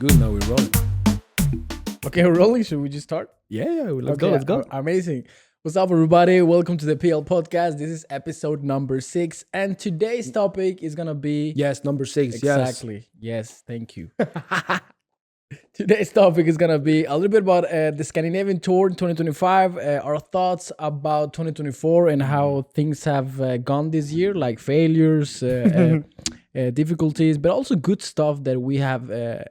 good. Now we're rolling. Okay, we're rolling. Should we just start? Yeah. Let's go. Let's go. Amazing. What's up, everybody? Welcome to the PL podcast. This is episode number 6, and today's topic is gonna be Yes, number 6. exactly. Yes, thank you. Today's topic is gonna be a little bit about the Scandinavian tour in 2025, our thoughts about 2024 and how things have gone this year, like failures, difficulties, but also good stuff that we have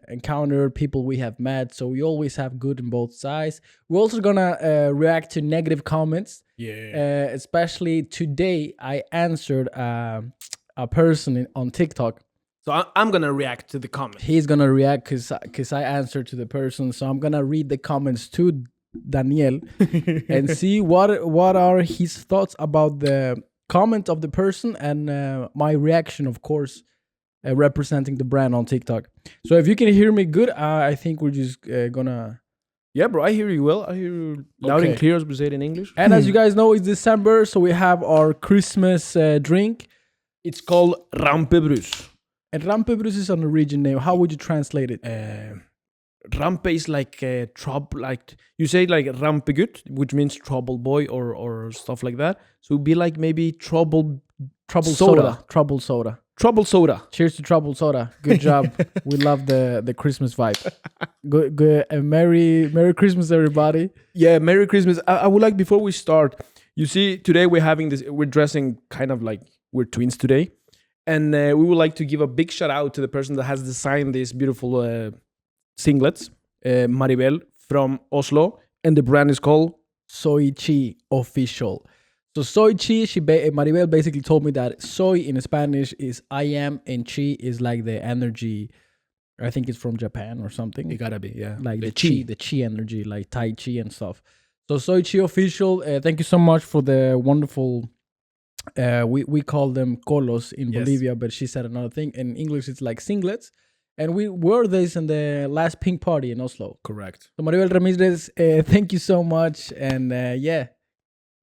encountered, people we have met. So we always have good on both sides. We're also gonna react to negative comments. Yeah. Especially today, I answered a person on TikTok. So I'm gonna react to the comments. He's gonna react because I answered to the person. So I'm gonna read the comments to Daniel and see what are his thoughts about the comment of the person and my reaction, of course, representing the brand on TikTok. So if you can hear me good, I think we're just gonna. Yeah, bro. I hear you well. I hear you loud and clear, as we say it in English. And as you guys know, it's December, so we have our Christmas drink. It's called rampebrus. And Rampebrus is a Norwegian name. How would you translate it? Rampe is like trouble, like you say, like rampegut, which means trouble boy or stuff like that. So it'd be like maybe trouble soda. Trouble soda. Trouble soda. Cheers to trouble soda. Good job. We love the Christmas vibe. Good. Merry Christmas, everybody. Yeah, Merry Christmas. I would like, before we start, you see, today we're dressing kind of like we're twins today. And we would like to give a big shout out to the person that has designed these beautiful singlets, Maribel from Oslo. And the brand is called Soy Chi Official. So Soy Chi, Maribel basically told me that soy in Spanish is I am, and chi is like the energy. I think it's from Japan or something. It gotta be, yeah. Like the chi energy, like Tai Chi and stuff. So Soy Chi Official, thank you so much for the wonderful... we call them colos in Bolivia, but she said another thing. In English, it's like singlets. And we wore this in the last pink party in Oslo. Correct. So Maribel Ramirez, thank you so much. And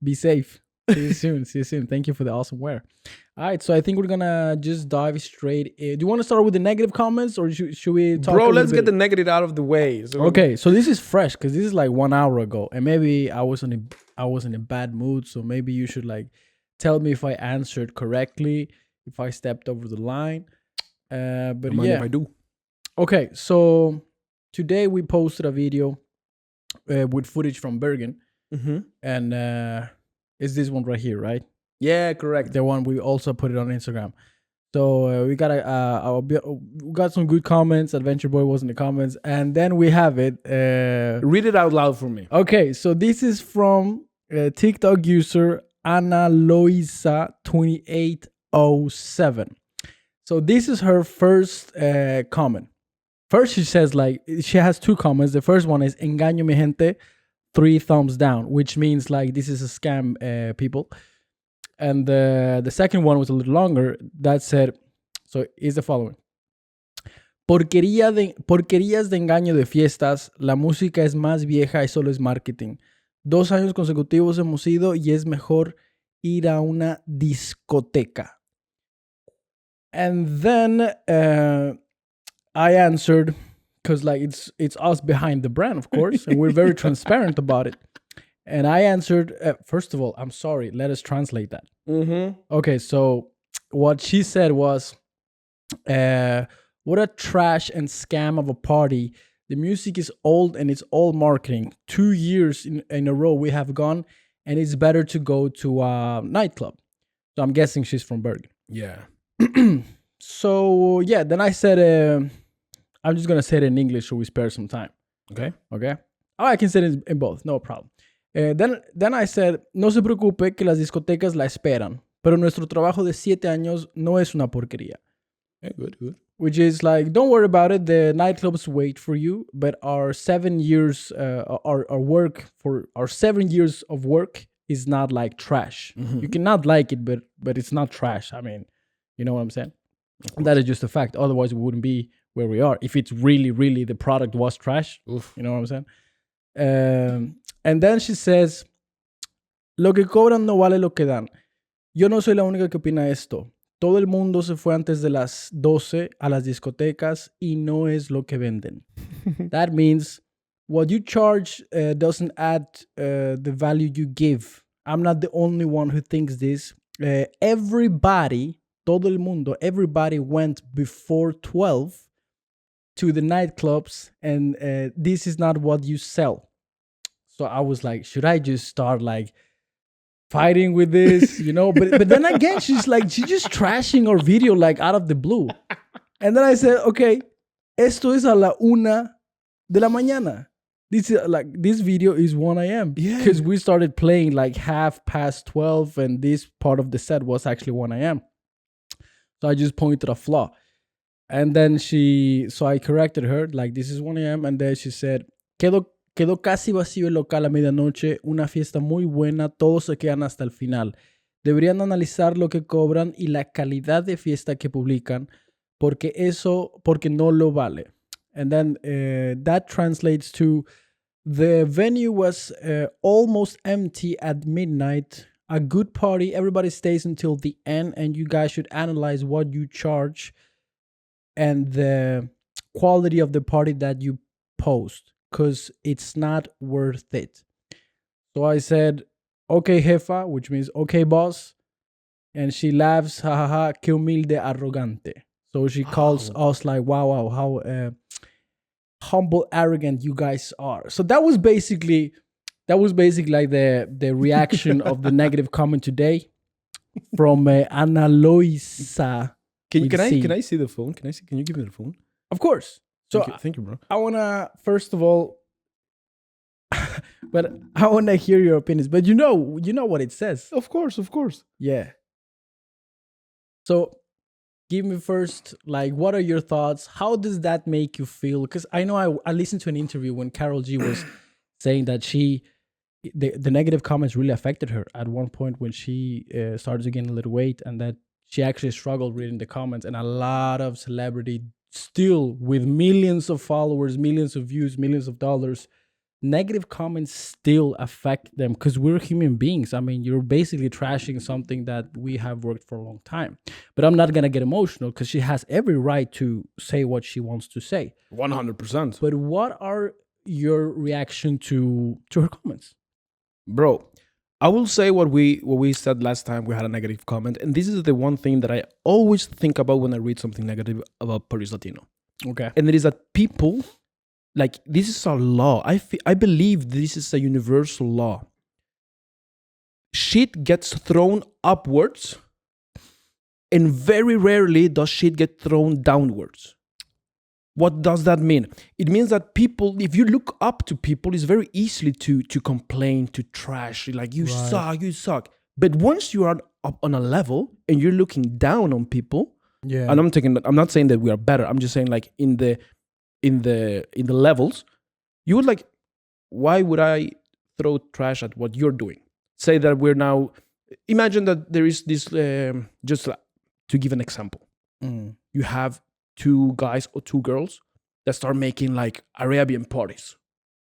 be safe. See you soon. Thank you for the awesome wear. All right, so I think we're going to just dive straight in. Do you want to start with the negative comments, or should we talk Bro, let's get the negative out of the way. So okay, so this is fresh because this is like 1 hour ago. And maybe I was in a bad mood, so maybe you should like... tell me if I answered correctly, if I stepped over the line. But yeah. If I do. Okay, so today we posted a video with footage from Bergen. Mm-hmm. And it's this one right here, right? Yeah, correct. The one we also put it on Instagram. So we got some good comments. Adventure Boy was in the comments. And then we have it. Read it out loud for me. Okay, so this is from TikTok user Ana Loisa 2807. So this is her first comment. First, she says like she has 2 comments. The first one is "Engaño mi gente," 3 thumbs down, which means like this is a scam, people. And the second one was a little longer. That said, so is the following: porquerías de engaño de fiestas. La música es más vieja y solo es marketing. 2 años consecutivos hemos ido y es mejor ir a una discoteca. And then I answered, because like it's us behind the brand, of course, and we're very transparent about it. And I answered, first of all, I'm sorry, let us translate that. Mm-hmm. Okay, so what she said was, what a trash and scam of a party. The music is old and it's all marketing. 2 years in a row we have gone, and it's better to go to a nightclub. So I'm guessing she's from Bergen. Yeah. So yeah, then I said, I'm just gonna say it in English so we spare some time. Okay. Oh, I can say it in both, no problem. Then I said, no se preocupe que las discotecas la esperan, pero nuestro trabajo de 7 años no es una porquería. Yeah, good. Which is like, don't worry about it. The nightclubs wait for you, but our 7 years, our 7 years of work is not like trash. Mm-hmm. You cannot like it, but it's not trash. I mean, you know what I'm saying? That is just a fact. Otherwise, we wouldn't be where we are. If it's really, really the product was trash, Oof. You know what I'm saying? And then she says, lo que cobran no vale lo que dan. Yo no soy la única que opina esto. todo el mundo se fue antes de las 12 a las discotecas y no es lo que venden. That means what you charge doesn't add the value you give. I'm not the only one who thinks this. Everybody, todo el mundo, everybody went before 12 to the nightclubs, and this is not what you sell. So I was like, should I just start like fighting with this, you know? But then again, she's just trashing our video like out of the blue. And then I said, okay, esto es a la 1 de la mañana. This video is 1 a.m. Yeah. Because we started playing like 12:30, and this part of the set was actually 1 a.m. So I just pointed a flaw. And then so I corrected her, like, this is 1 a.m. And then she said, quedó casi vacío el local a medianoche, una fiesta muy buena, todos se quedan hasta el final. Deberían analizar lo que cobran y la calidad de fiesta que publican, porque no lo vale. And then that translates to, the venue was almost empty at midnight. A good party, everybody stays until the end, and you guys should analyze what you charge and the quality of the party that you post, because it's not worth it. So I said, okay, jefa, which means okay, boss. And she laughs, ha ha ha, que humilde arrogante. So she calls us like, wow, how humble, arrogant you guys are. So that was basically like the reaction of the negative comment today from Ana Loisa. Can I see the phone? Can you give me the phone? Of course. So Thank you, bro. I wanna, first of all, but I wanna hear your opinions. But you know what it says. Of course. Yeah. So give me first, like, what are your thoughts? How does that make you feel? Because I know I listened to an interview when Carol G was saying that the negative comments really affected her at one point when she started to gain a little weight, and that she actually struggled reading the comments. And a lot of celebrity still with millions of followers, millions of views, millions of dollars, negative comments still affect them because we're human beings. I mean, you're basically trashing something that we have worked for a long time. But I'm not going to get emotional because she has every right to say what she wants to say. 100%. But what are your reaction to her comments? Bro, I will say what we said last time we had a negative comment, and this is the one thing that I always think about when I read something negative about Paris Latino. Okay. And it is that people, like, this is a law. I believe this is a universal law. Shit gets thrown upwards, and very rarely does shit get thrown downwards. What does that mean? It means that people, if you look up to people, it's very easily to complain, to trash, like, you suck. But once you are up on a level and you're looking down on people, yeah, and I'm not saying that we are better. I'm just saying, like, in the levels, you would like, why would I throw trash at what you're doing? Say that we're now, imagine that there is this, just to give an example, you have 2 guys or 2 girls that start making like Arabian parties,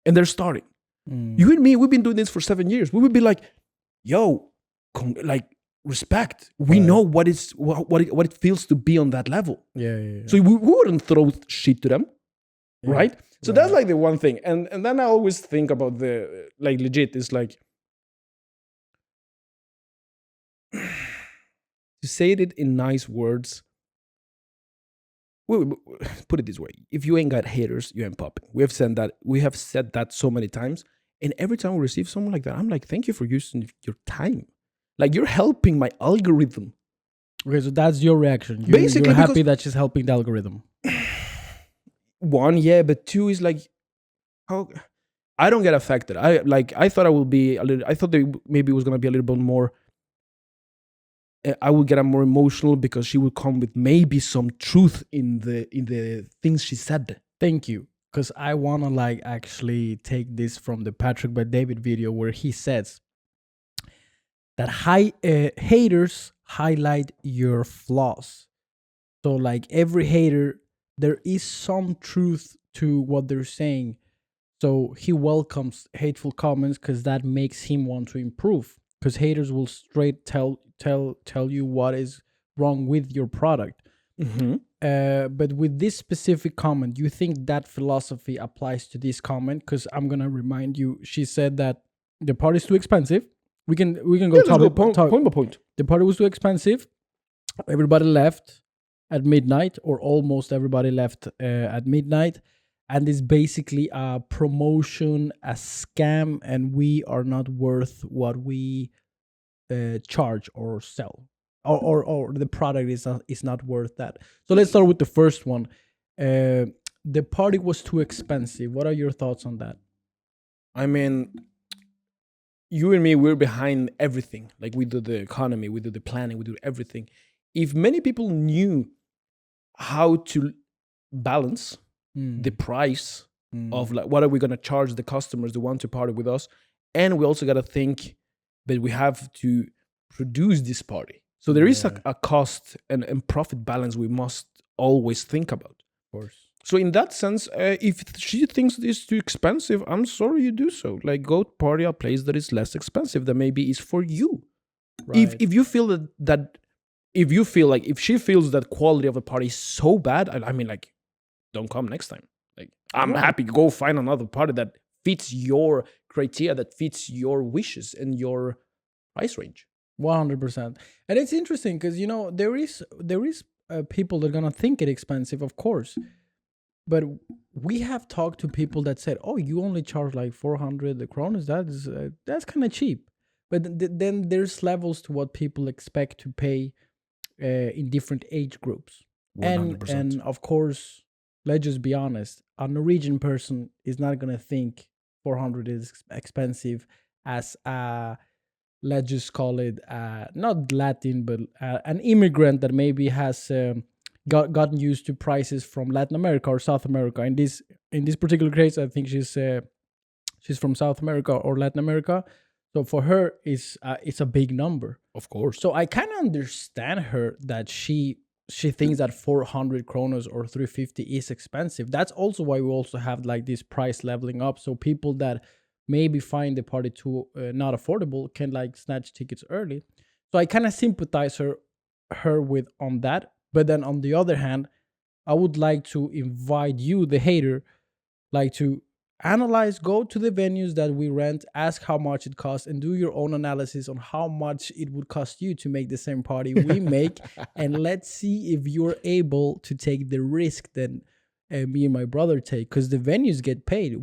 and they're starting. You and me, we've been doing this for 7 years. We would be like, yo, like, respect. We know what it feels to be on that level. Yeah. So we wouldn't throw shit to them. Yeah. Right? So that's like the one thing. And then I always think about the, like, legit, it's like, to say it in nice words, put it this way: if you ain't got haters, you ain't popping. We have said that so many times, and every time we receive someone like that, I'm like, thank you for using your time. Like, you're helping my algorithm. Okay, so that's your reaction. Basically, you're happy that she's helping the algorithm. 1, yeah, but 2 is like, how I don't get affected. I thought I would be a little. I thought that maybe it was gonna be a little bit more. I would get more emotional because she would come with maybe some truth in the things she said. Thank you, because I wanna, like, actually take this from the Patrick Bet David video where he says that haters highlight your flaws. So, like, every hater, there is some truth to what they're saying. So he welcomes hateful comments because that makes him want to improve. Because haters will straight tell you what is wrong with your product. But with this specific comment, do you think that philosophy applies to this comment? Because I'm gonna remind you, she said that the party is too expensive. We can go Yeah, let's go point point by point. The party was too expensive. Everybody left at midnight, or almost everybody left at midnight. And it's basically a promotion, a scam, and we are not worth what we charge or sell. Or the product is not worth that. So let's start with the first one. The party was too expensive. What are your thoughts on that? I mean, you and me, we're behind everything. Like we do the economy, we do the planning, we do everything. If many people knew how to balance the price of like what are we gonna charge the customers that want to party with us, and we also gotta think that we have to produce this party. So there is a cost and profit balance we must always think about. Of course. So in that sense, if she thinks it's too expensive, I'm sorry you do so. Like go party a place that is less expensive, that maybe is for you. Right. If you feel that if you feel like if she feels that quality of the party is so bad, I mean like don't come next time. Like I'm happy to go find another party that fits your criteria, that fits your wishes and your price range. 100%. And it's interesting because there is people that are gonna think it expensive, of course. But we have talked to people that said, "Oh, you only charge like 400 kronas. That's kind of cheap." But then there's levels to what people expect to pay in different age groups. 100%. And of course, let's just be honest. A Norwegian person is not gonna think 400 is expensive as a, let's just call it not Latin, but an immigrant that maybe has gotten used to prices from Latin America or South America. In this particular case, I think she's from South America or Latin America. So for her, it's a big number. Of course. So I kind of understand her that she thinks that 400 kronos or 350 is expensive. That's also why we also have like this price leveling up. So people that maybe find the party too not affordable can like snatch tickets early. So I kind of sympathize her with on that. But then on the other hand, I would like to invite you, the hater, like to analyze, go to the venues that we rent, ask how much it costs, and do your own analysis on how much it would cost you to make the same party we make. And let's see if you're able to take the risk that me and my brother take, because the venues get paid.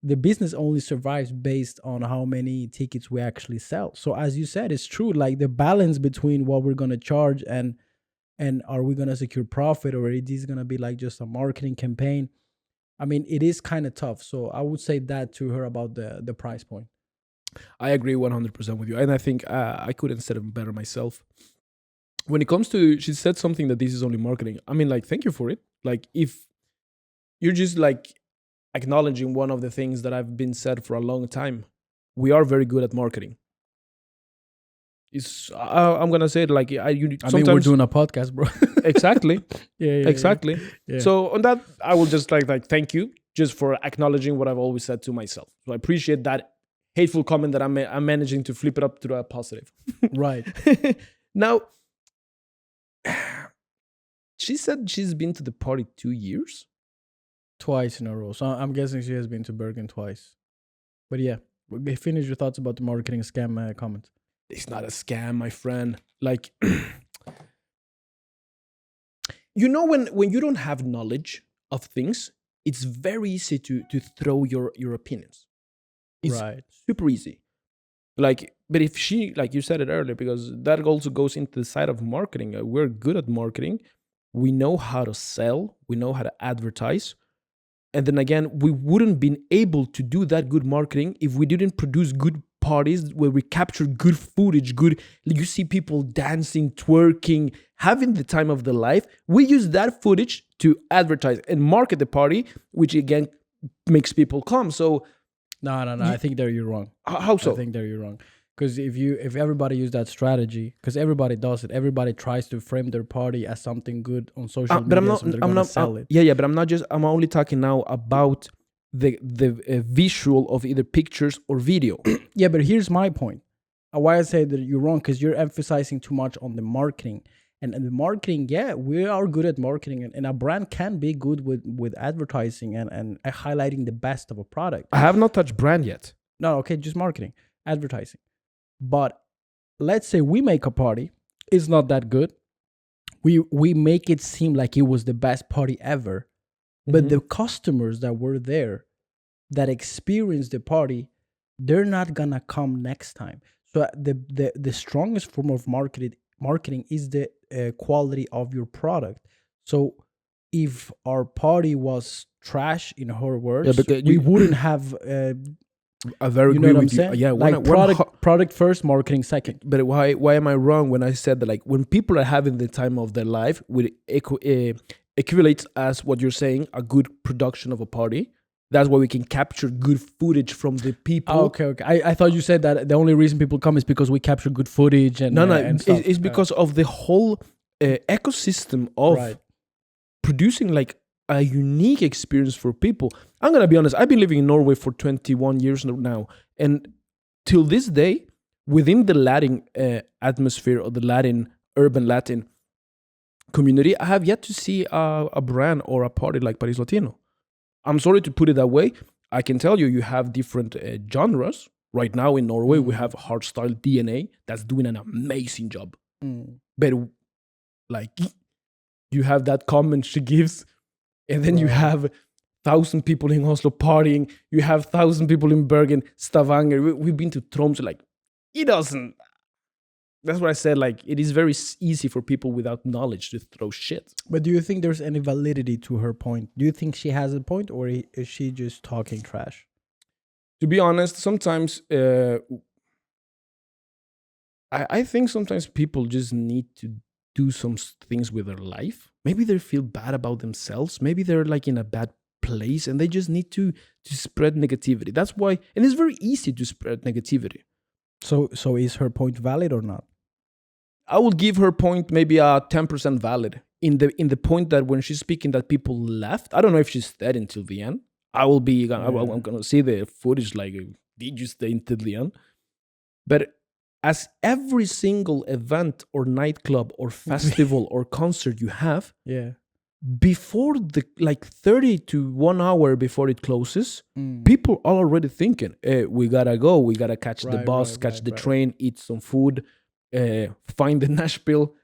The business only survives based on how many tickets we actually sell. So as you said, it's true. Like the balance between what we're going to charge and are we going to secure profit, or it is going to be like just a marketing campaign? I mean, it is kind of tough. So I would say that to her about the price point. I agree 100% with you. And I think I couldn't say it better myself. When it comes to, she said something that this is only marketing. I mean, like, thank you for it. Like, if you're just like acknowledging one of the things that I've been said for a long time, we are very good at marketing. I'm gonna say it like I mean we're doing a podcast, bro. Exactly. Yeah, exactly. Yeah. So on that, I will just like thank you just for acknowledging what I've always said to myself. So I appreciate that hateful comment that I'm managing to flip it up to a positive. Right. Now, she said she's been to the party 2 years. Twice in a row. So I'm guessing she has been to Bergen twice. But yeah, finish your thoughts about the marketing scam comment. It's not a scam, my friend. Like, you know, when you don't have knowledge of things, it's very easy to throw your opinions. It's right. Super easy. Like, but if she, like you said it earlier, because that also goes into the side of marketing. We're good at marketing. We know how to sell. We know how to advertise. And then again, we wouldn't been able to do that good marketing if we didn't produce good parties where we capture good footage, you see people dancing, twerking, having the time of their life. We use that footage to advertise and market the party, which again makes people come. So no. I think there you're wrong. How so? I think there you're wrong. Because if everybody used that strategy, because everybody does it, everybody tries to frame their party as something good on social media, but so they're gonna sell it. Yeah, but I'm only talking now about the visual of either pictures or video. Yeah, but here's my point. Why I say that you're wrong, because you're emphasizing too much on the marketing. And the marketing, yeah, we are good at marketing, and a brand can be good with advertising and highlighting the best of a product. I have not touched brand yet. No, okay, just marketing, advertising. But let's say we make a party, it's not that good. We make it seem like it was the best party ever, but the customers that were there, that experienced the party, they're not gonna come next time. So the strongest form of marketing is the quality of your product. So if our party was trash, in her words, because we wouldn't have. I very You know agree what I'm with you. saying? Yeah, like product first, marketing second. but why am I wrong when I said that, like, when people are having the time of their life, with equates as what you're saying, a good production of a party. That's why we can capture good footage from the people. Oh, okay. I thought you said that the only reason people come is because we capture good footage and No, and stuff. it's because of the whole ecosystem of Right. producing like a unique experience for people. I'm gonna be honest. I've been living in Norway for 21 years now, and till this day, within the Latin atmosphere or the urban Latin community, I have yet to see a brand or a party like Paris Latino. I'm sorry to put it that way. I can tell you, you have different genres. Right now in Norway, we have hardstyle DNA that's doing an amazing job. But like, you have that comment she gives, and then you have 1,000 people in Oslo partying. You have 1,000 people in Bergen, Stavanger. We've been to Tromsø. Like, it doesn't. That's what I said. Like, it is very easy for people without knowledge to throw shit. But do you think there's any validity to her point? Do you think she has a point, or is she just talking trash? To be honest, sometimes I think sometimes people just need to do some things with their life. Maybe they feel bad about themselves. Maybe they're like in a bad place, and they just need to spread negativity. That's why, and it's very easy to spread negativity. So is her point valid or not? I will give her point maybe a 10% valid in the point that when she's speaking that people left. I don't know if she's dead until the end. I'm gonna see the footage. Like, did you stay until the end? But as every single event or nightclub or festival or concert you have, before the, like, 30 to 1 hour before it closes, people are already thinking, we gotta go, we gotta catch the bus, catch the train, eat some food, find the Nashville.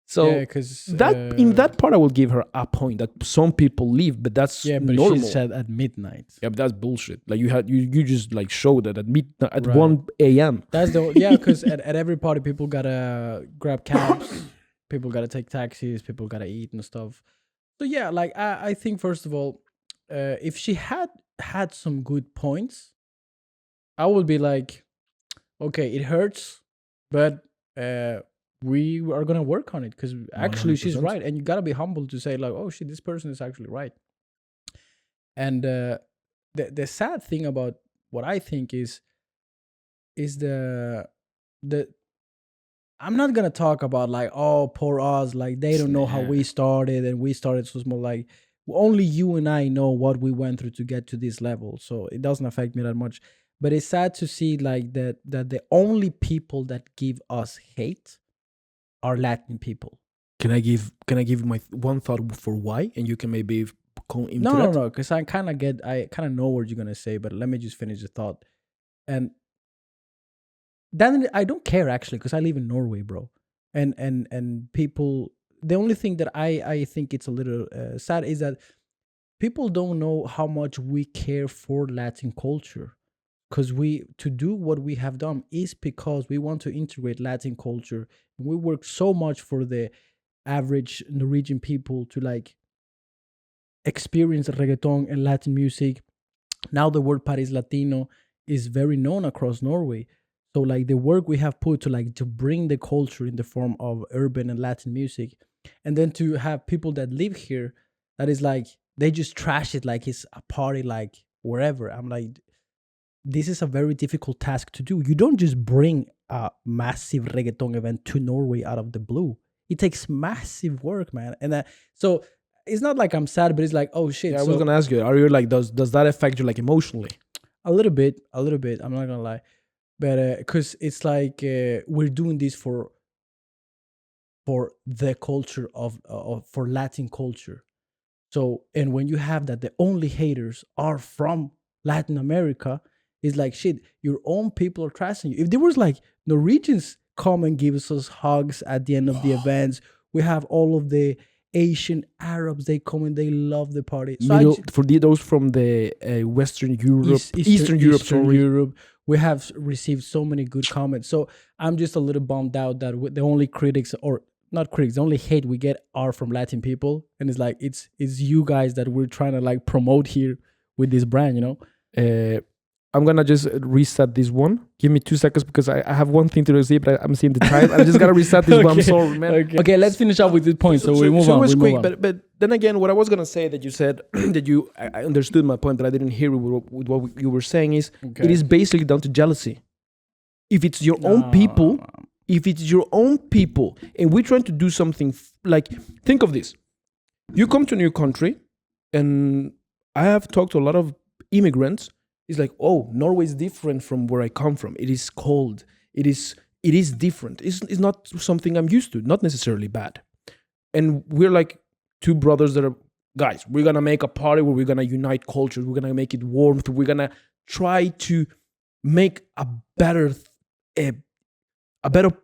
So because in that part I will give her a point, that some people leave, but that's but normal. she said at midnight. Yeah, but that's bullshit. Like, you just like showed that at midnight at 1 a.m. That's because at every party people gotta grab cabs, people gotta take taxis, people gotta eat and stuff. So yeah, like I think first of all, if she had some good points, I would be like, okay, it hurts, but we are gonna work on it, because actually she's 100%. right, and you gotta be humble to say like, oh shit, this person is actually right. And the sad thing about what I think is the I'm not gonna talk about like, oh, poor us, like they don't know how we started, and we started so small. Like, only you and I know what we went through to get to this level, so it doesn't affect me that much. But it's sad to see like that the only people that give us hate are Latin people. Can I give my one thought for why, and you can maybe come into No, that? because I kind of know what you're gonna say, but let me just finish the thought. And then I don't care actually, because I live in Norway, bro, and people. The only thing that I think it's a little sad is that people don't know how much we care for Latin culture, because to do what we have done is because we want to integrate Latin culture. We work so much for the average Norwegian people to like experience reggaeton and Latin music. Now the word Paris Latino is very known across Norway. So like the work we have put to bring the culture in the form of urban and Latin music, and then to have people that live here that is like, they just trash it like it's a party like wherever. I'm like, this is a very difficult task to do. You don't just bring a massive reggaeton event to Norway out of the blue. It takes massive work, man. And so it's not like I'm sad, but it's like, oh shit. Yeah, I was gonna ask you, are you like, does that affect you like emotionally? A little bit. I'm not gonna lie, but because it's like we're doing this for for the culture for Latin culture. So, and when you have that, the only haters are from Latin America, it's like shit. Your own people are trashing you. If there was like Norwegians come and give us hugs at the end of the events, we have all of the Asian Arabs. They come and they love the party. So Middle for those from the Western Europe, Eastern Europe, Eastern sorry. Europe, we have received so many good comments. So I'm just a little bummed out that the only critics, or not critics, the only hate we get are from Latin people, and it's like it's you guys that we're trying to like promote here with this brand, you know. I'm gonna just reset this one. Give me 2 seconds because I have one thing to say, but I'm seeing the time. I just gotta reset this one. I'm sorry, man. Okay, let's finish up with this point. So we move on. It was we quick, move on. but then again, what I was gonna say that you said that I understood my point, but I didn't hear with what you were saying is it is basically down to jealousy. If it's your own people, and we're trying to do something like, think of this: you come to a new country, and I have talked to a lot of immigrants. It's like, oh, Norway is different from where I come from. It is cold. It is different. It's not something I'm used to. Not necessarily bad. And we're like two brothers that are guys. We're gonna make a party where we're gonna unite cultures. We're gonna make it warmth. We're gonna try to make a better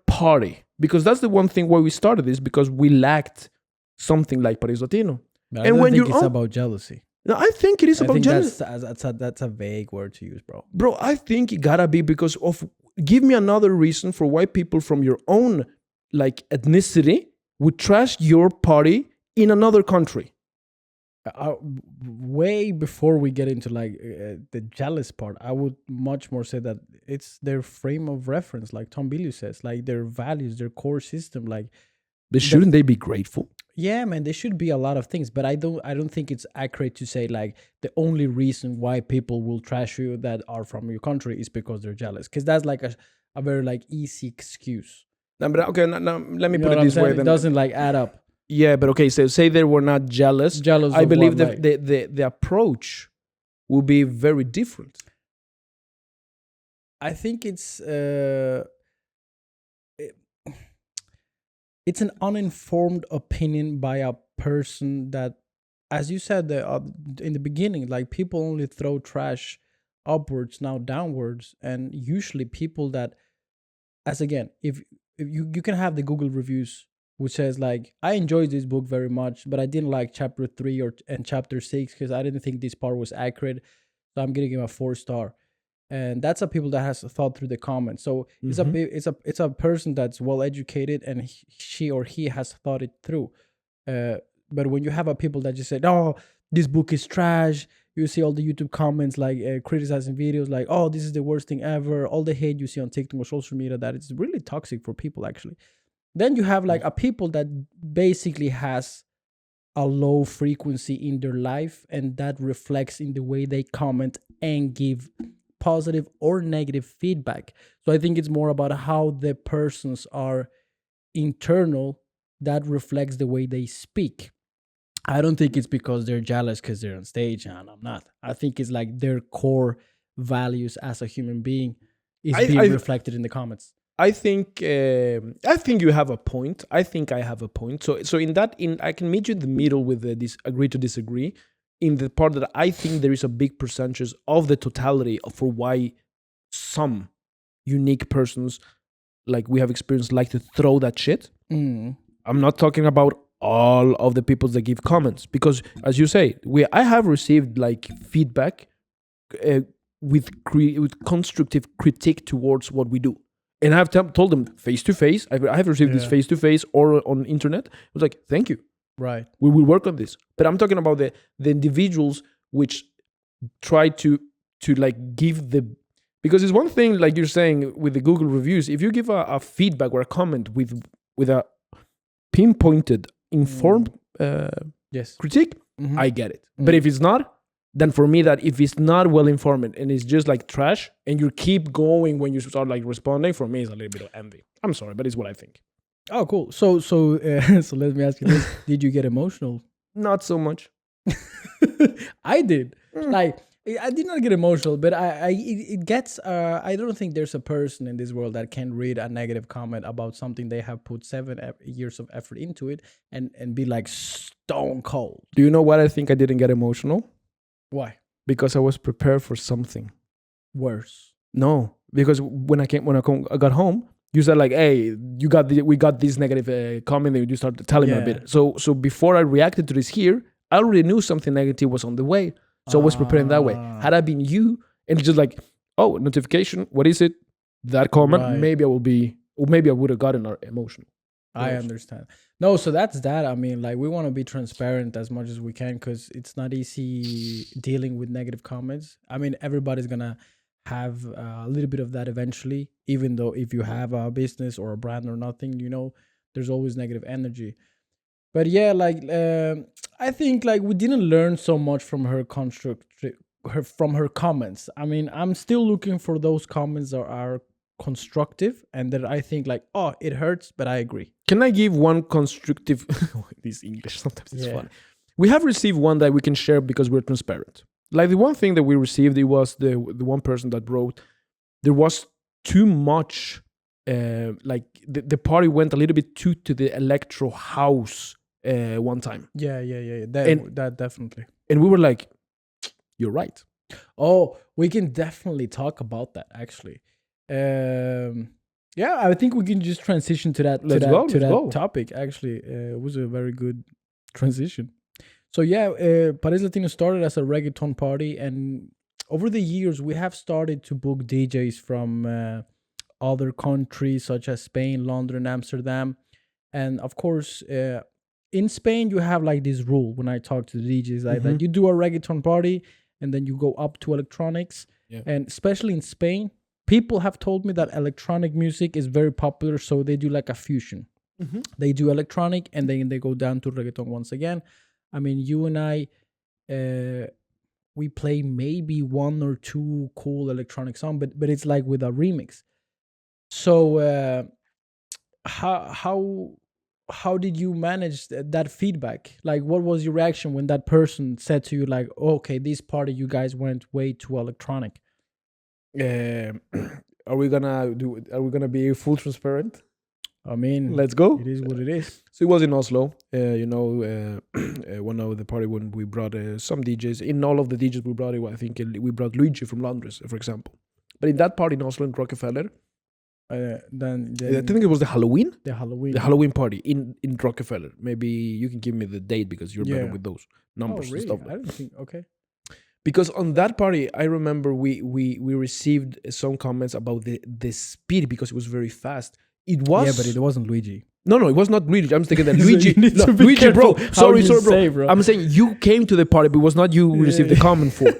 party, because that's the one thing why we started this, because we lacked something like Paris Latino. But and when it's about jealousy. No, I think it is about jealousy. That's a vague word to use, bro. Bro, I think it gotta be because of. Give me another reason for why people from your own like ethnicity would trash your party in another country. Way before we get into like the jealous part, I would much more say that it's their frame of reference, like Tom Billieu says, like their values, their core system. Like, shouldn't they be grateful? Yeah, man, there should be a lot of things, but I don't think it's accurate to say like the only reason why people will trash you that are from your country is because they're jealous, because that's like a very like easy excuse. No, but okay, now let me put it this way. Then it doesn't like add up. Yeah, but okay, so say they were not jealous. I believe that the approach will be very different. I think it's an uninformed opinion by a person that, as you said in the beginning, like people only throw trash upwards, now downwards, and usually people that, as again, if you can have the Google reviews which says like, I enjoyed this book very much, but I didn't like chapter 3 and chapter 6 because I didn't think this part was accurate, so I'm giving him a 4-star. And that's a people that has thought through the comments. So it's a person that's well educated and she or he has thought it through. But when you have a people that just say, "Oh, this book is trash," you see all the YouTube comments like criticizing videos, like, "Oh, this is the worst thing ever." All the hate you see on TikTok or social media, that it's really toxic for people actually. Then you have like a people that basically has a low frequency in their life, and that reflects in the way they comment and give positive or negative feedback. So I think it's more about how the persons are internal that reflects the way they speak. I don't think it's because they're jealous because they're on stage, and I'm not. I think it's like their core values as a human being is being reflected in the comments. I think you have a point. I think I have a point. So I can meet you in the middle with this agree to disagree. In the part that I think there is a big percentage of the totality for why some unique persons like we have experienced like to throw that shit. I'm not talking about all of the people that give comments, because as you say, I have received like feedback with constructive critique towards what we do. And I've told them face to face. I have received this face to face or on internet. I was like, thank you. Right. We will work on this. But I'm talking about the individuals which try to like give because it's one thing, like you're saying with the Google reviews, if you give a feedback or a comment with a pinpointed, informed critique, I get it. But if it's not, then for me, that if it's not well informed and it's just like trash and you keep going when you start like responding, for me it's a little bit of envy. I'm sorry, but it's what I think. Oh, cool. So let me ask you this: did you get emotional? Not so much. I did. Like I did not get emotional, but it gets. I don't think there's a person in this world that can read a negative comment about something they have put 7 years of effort into it and be like stone cold. Do you know what I think I didn't get emotional? Why? Because I was prepared for something. Worse. No, because when I got home, you said like, "Hey, we got this negative comment," and you started telling me a bit. So before I reacted to this here, I already knew something negative was on the way. So I was preparing that way. Had I been you, and it's just like, oh, notification, what is it? That comment, Right. maybe I would have gotten emotional. I understand. No, so that's that. I mean, like we want to be transparent as much as we can because it's not easy dealing with negative comments. I mean, everybody's gonna have a little bit of that eventually, even though if you have a business or a brand or nothing, there's always negative energy. But yeah, like I think like we didn't learn so much from her her comments. I mean, I'm still looking for those comments that are constructive and that I think like, oh, it hurts, but I agree. Can I give one constructive? This English sometimes it's funny. We have received one that we can share because we're transparent. Like the one thing that we received, it was the one person that wrote, there was too much. Like the party went a little bit too to the electro house one time. Yeah. That definitely. And we were like, you're right. Oh, we can definitely talk about that actually. Yeah, I think we can just transition to that topic. Actually, it was a very good transition. So yeah, Paris Latino started as a reggaeton party, and over the years we have started to book DJs from other countries such as Spain, London, Amsterdam, and of course, in Spain you have like this rule when I talk to the DJs like that you do a reggaeton party and then you go up to electronics, and especially in Spain. People have told me that electronic music is very popular, so they do like a fusion. They do electronic and then they go down to reggaeton once again. I mean, you and I, we play maybe one or two cool electronic songs, but it's like with a remix. So how did you manage that feedback? Like, what was your reaction when that person said to you, like, okay, this party you guys went way too electronic? Are we gonna be full transparent? I mean, let's go. It is what it is. So it was in Oslo. One of the party when we brought some DJs. In all of the DJs we brought, I think we brought Luigi from Londres, for example. But in that party in Oslo in Rockefeller, then I think it was the Halloween party in Rockefeller. Maybe you can give me the date because you're better with those numbers and stuff. I don't think okay. Because on that party, I remember we received some comments about the speed because it was very fast. It was but it wasn't Luigi. No, it was not Luigi. I'm thinking that So Luigi, Luigi, bro. Sorry, bro. I'm saying you came to the party, but it was not you who received the comment for.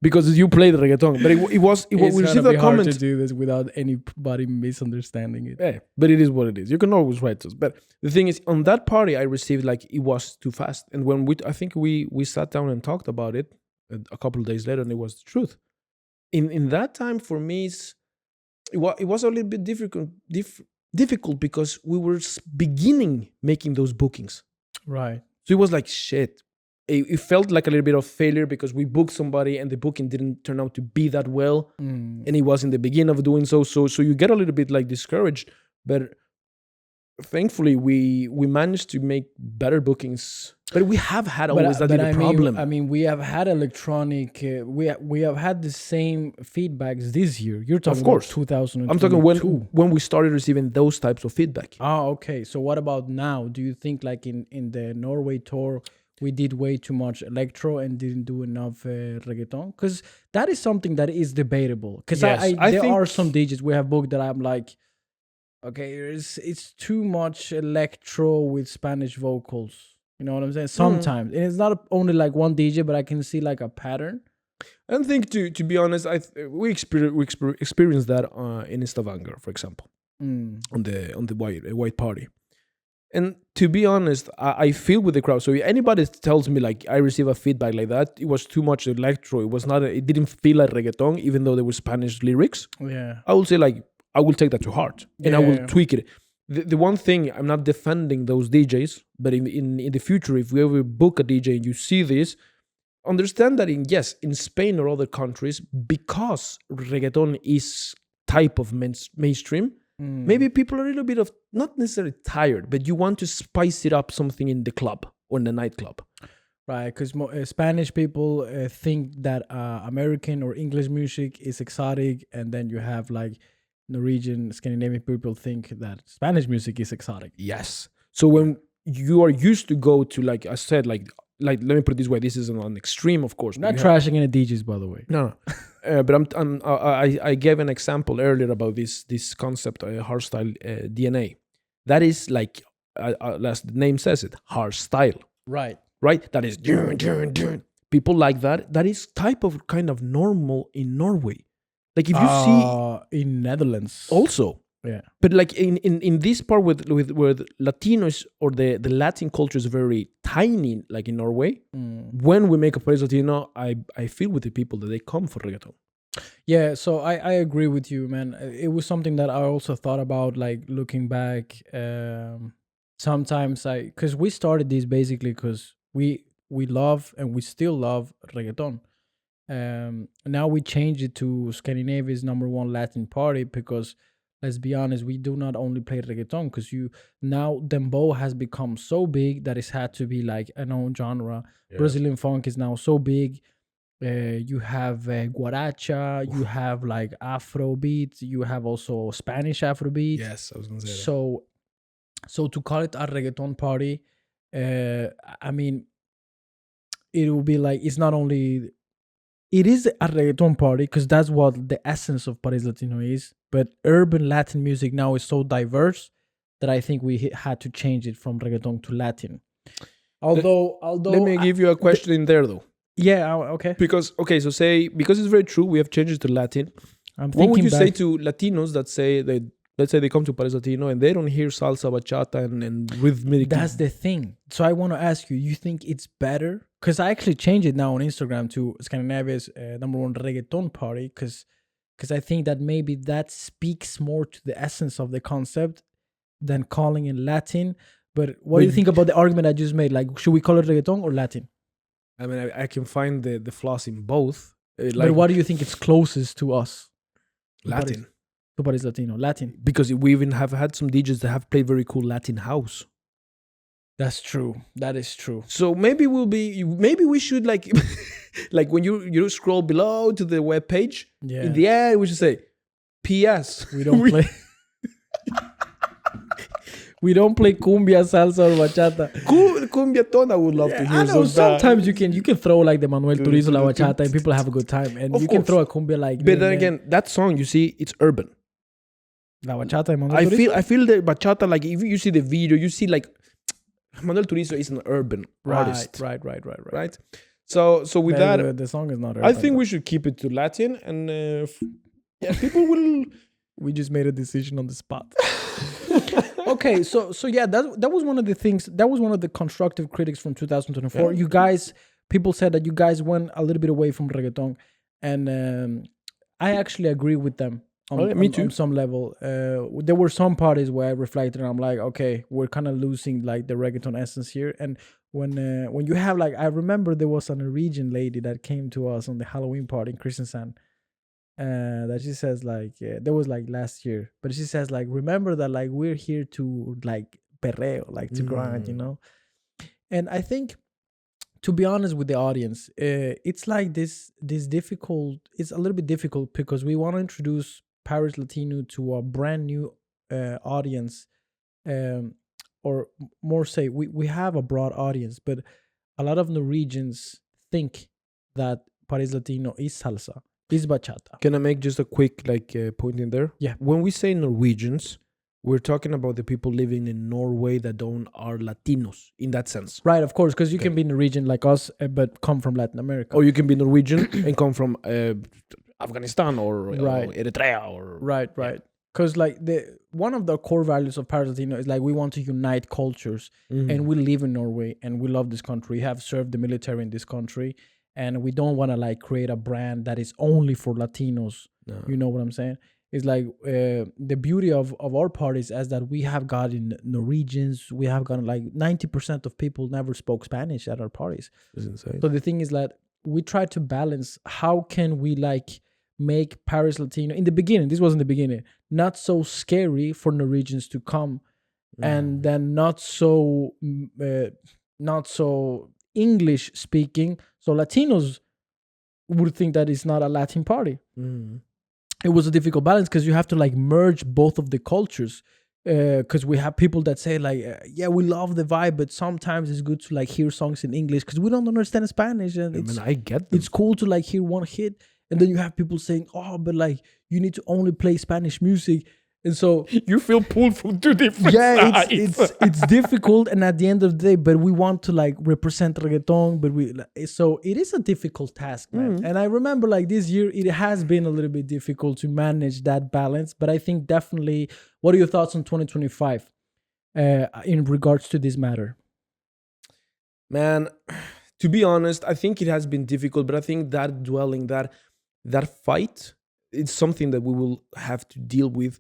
Because you played reggaeton, but it was we received a comment. Hard to do this without anybody misunderstanding it. Yeah, but it is what it is. You can always write us. But the thing is, on that party, I received like it was too fast, and when I think we sat down and talked about it a couple of days later, and it was the truth. In that time, for me, it was a little bit difficult because we were beginning making those bookings. Right. So it was like shit. It felt like a little bit of failure because we booked somebody and the booking didn't turn out to be that well, and it was in the beginning of doing so you get a little bit like discouraged, but thankfully we managed to make better bookings. But we have had always that problem. I mean, we have had electronic. We have had the same feedbacks this year. You're talking about 2022. I'm talking when we started receiving those types of feedback. Oh, okay. So what about now? Do you think like in the Norway tour, we did way too much electro and didn't do enough reggaeton? Because that is something that is debatable. Because there are some DJs we have booked that I'm like, okay, it's too much electro with Spanish vocals. You know what I'm saying? Sometimes. And it's not only like one DJ, but I can see like a pattern. I think to be honest, we experienced that in Stavanger, for example, on the white party. And to be honest, I feel with the crowd. So if anybody tells me like I receive a feedback like that, it was too much electro. It was not. It didn't feel like reggaeton, even though there were Spanish lyrics. Yeah, I would say like I will take that to heart and I will tweak it. The one thing, I'm not defending those DJs, but in the future, if we ever book a DJ and you see this, understand that in Spain or other countries, because reggaeton is type of mainstream, maybe people are a little bit of not necessarily tired, but you want to spice it up something in the club or in the nightclub. Right, because Spanish people think that American or English music is exotic, and then you have like Norwegian, Scandinavian people think that Spanish music is exotic. Yes. So when you are used to go to, like I said, like let me put it this way, this is an extreme, of course. Not trashing any DJs, by the way. No. But I gave an example earlier about this concept, hardstyle DNA. That is like, as the name says it, hardstyle. Right. Right? That is people like that. That is type of kind of normal in Norway. Like if you see in Netherlands also. Yeah. But like in this part with where the Latinos or the Latin culture is very tiny, like in Norway, when we make a Paris Latino, I feel with the people that they come for reggaeton. Yeah, so I agree with you, man. It was something that I also thought about, like looking back. Sometimes because we started this basically because we love and we still love reggaeton. Now we change it to Scandinavia's #1 Latin party because, let's be honest, we do not only play reggaeton because now dembow has become so big that it's had to be like an own genre. Yeah. Brazilian funk is now so big. You have guaracha, you have like Afro beats, you have also Spanish Afro beats. Yes, I was gonna say that. So to call it a reggaeton party, I mean, it will be like, it's not only, it is a reggaeton party because that's what the essence of Paris Latino is, but urban Latin music now is so diverse that I think we had to change it from reggaeton to Latin. Although let me give you a question in there though. Yeah, okay. Because because it's very true, we have changed it to Latin. What would you say to Latinos that say let's say they come to Paris Latino and they don't hear salsa, bachata, and rhythmic? That's the thing. So I want to ask you think it's better? Because I actually changed it now on Instagram to Scandinavia's #1 reggaeton party because I think that maybe that speaks more to the essence of the concept than calling it Latin. But what do you think about the argument I just made? Like, should we call it reggaeton or Latin? I mean, I can find the flaws in both. But what do you think it's closest to us? Latin. To Paris Latino. Latin. Because we even have had some DJs that have played very cool Latin house. That's true. That is true. So maybe we should like like when you scroll below to the web page, in the end we should say, P.S. We don't play. We don't play cumbia, salsa, or bachata. Cumbia ton, I would love to hear. I know, sometimes you can throw like the Manuel Turizo La Bachata and people have a good time. And you can throw a cumbia like... But then again, that song, you see, it's urban. La Bachata and Manuel Turizo? I feel the bachata, like if you see the video, you see like Manuel Turizo is an urban artist. Right? So with that... The song is not urban. I think we should keep it to Latin and people will... We just made a decision on the spot. Okay, so yeah, that was one of the things. That was one of the constructive critics from 2024. Yeah. You guys, people said that you guys went a little bit away from reggaeton, and I actually agree with them me too. On some level. There were some parties where I reflected and I'm like, okay, we're kind of losing like the reggaeton essence here. And when you have like, I remember there was a Norwegian lady that came to us on the Halloween party in Kristiansand. That she says like that was like last year, but she says like, remember that like we're here to like perreo, like to grind, you know. And I think, to be honest with the audience, it's like this difficult. It's a little bit difficult because we want to introduce Paris Latino to a brand new audience, or more say we have a broad audience, but a lot of Norwegians think that Paris Latino is salsa. Is bachata. Can I make just a quick point in there? Yeah. When we say Norwegians, we're talking about the people living in Norway that are Latinos in that sense. Right, of course, because you can be Norwegian like us, but come from Latin America. Or you can be Norwegian and come from Afghanistan or Eritrea or... Right. Because like one of the core values of Paris Latino is like we want to unite cultures, and we live in Norway and we love this country. We have served the military in this country. And we don't want to like create a brand that is only for Latinos. No. You know what I'm saying? It's like the beauty of our parties is that we have gotten Norwegians. We have gotten like 90% of people never spoke Spanish at our parties. That's insane. So the thing is that we tried to balance how can we like make Paris Latino in the beginning. This was in the beginning, not so scary for Norwegians to come, and then not so English speaking. So Latinos would think that it's not a Latin party. It was a difficult balance because you have to like merge both of the cultures. Because we have people that say like, yeah, we love the vibe, but sometimes it's good to like hear songs in English because we don't understand Spanish, and I get them. it's cool to like hear one hit. And then you have people saying, oh, but like you need to only play Spanish music. And so You feel pulled from two different sides. it's difficult, and at the end of the day, but we want to like represent reggaeton, but so it is a difficult task, man. And I remember like this year it has been a little bit difficult to manage that balance, but I think definitely, what are your thoughts on 2025 in regards to this matter? Man, to be honest, I think it has been difficult, but I think that dwelling, that fight, it's something that we will have to deal with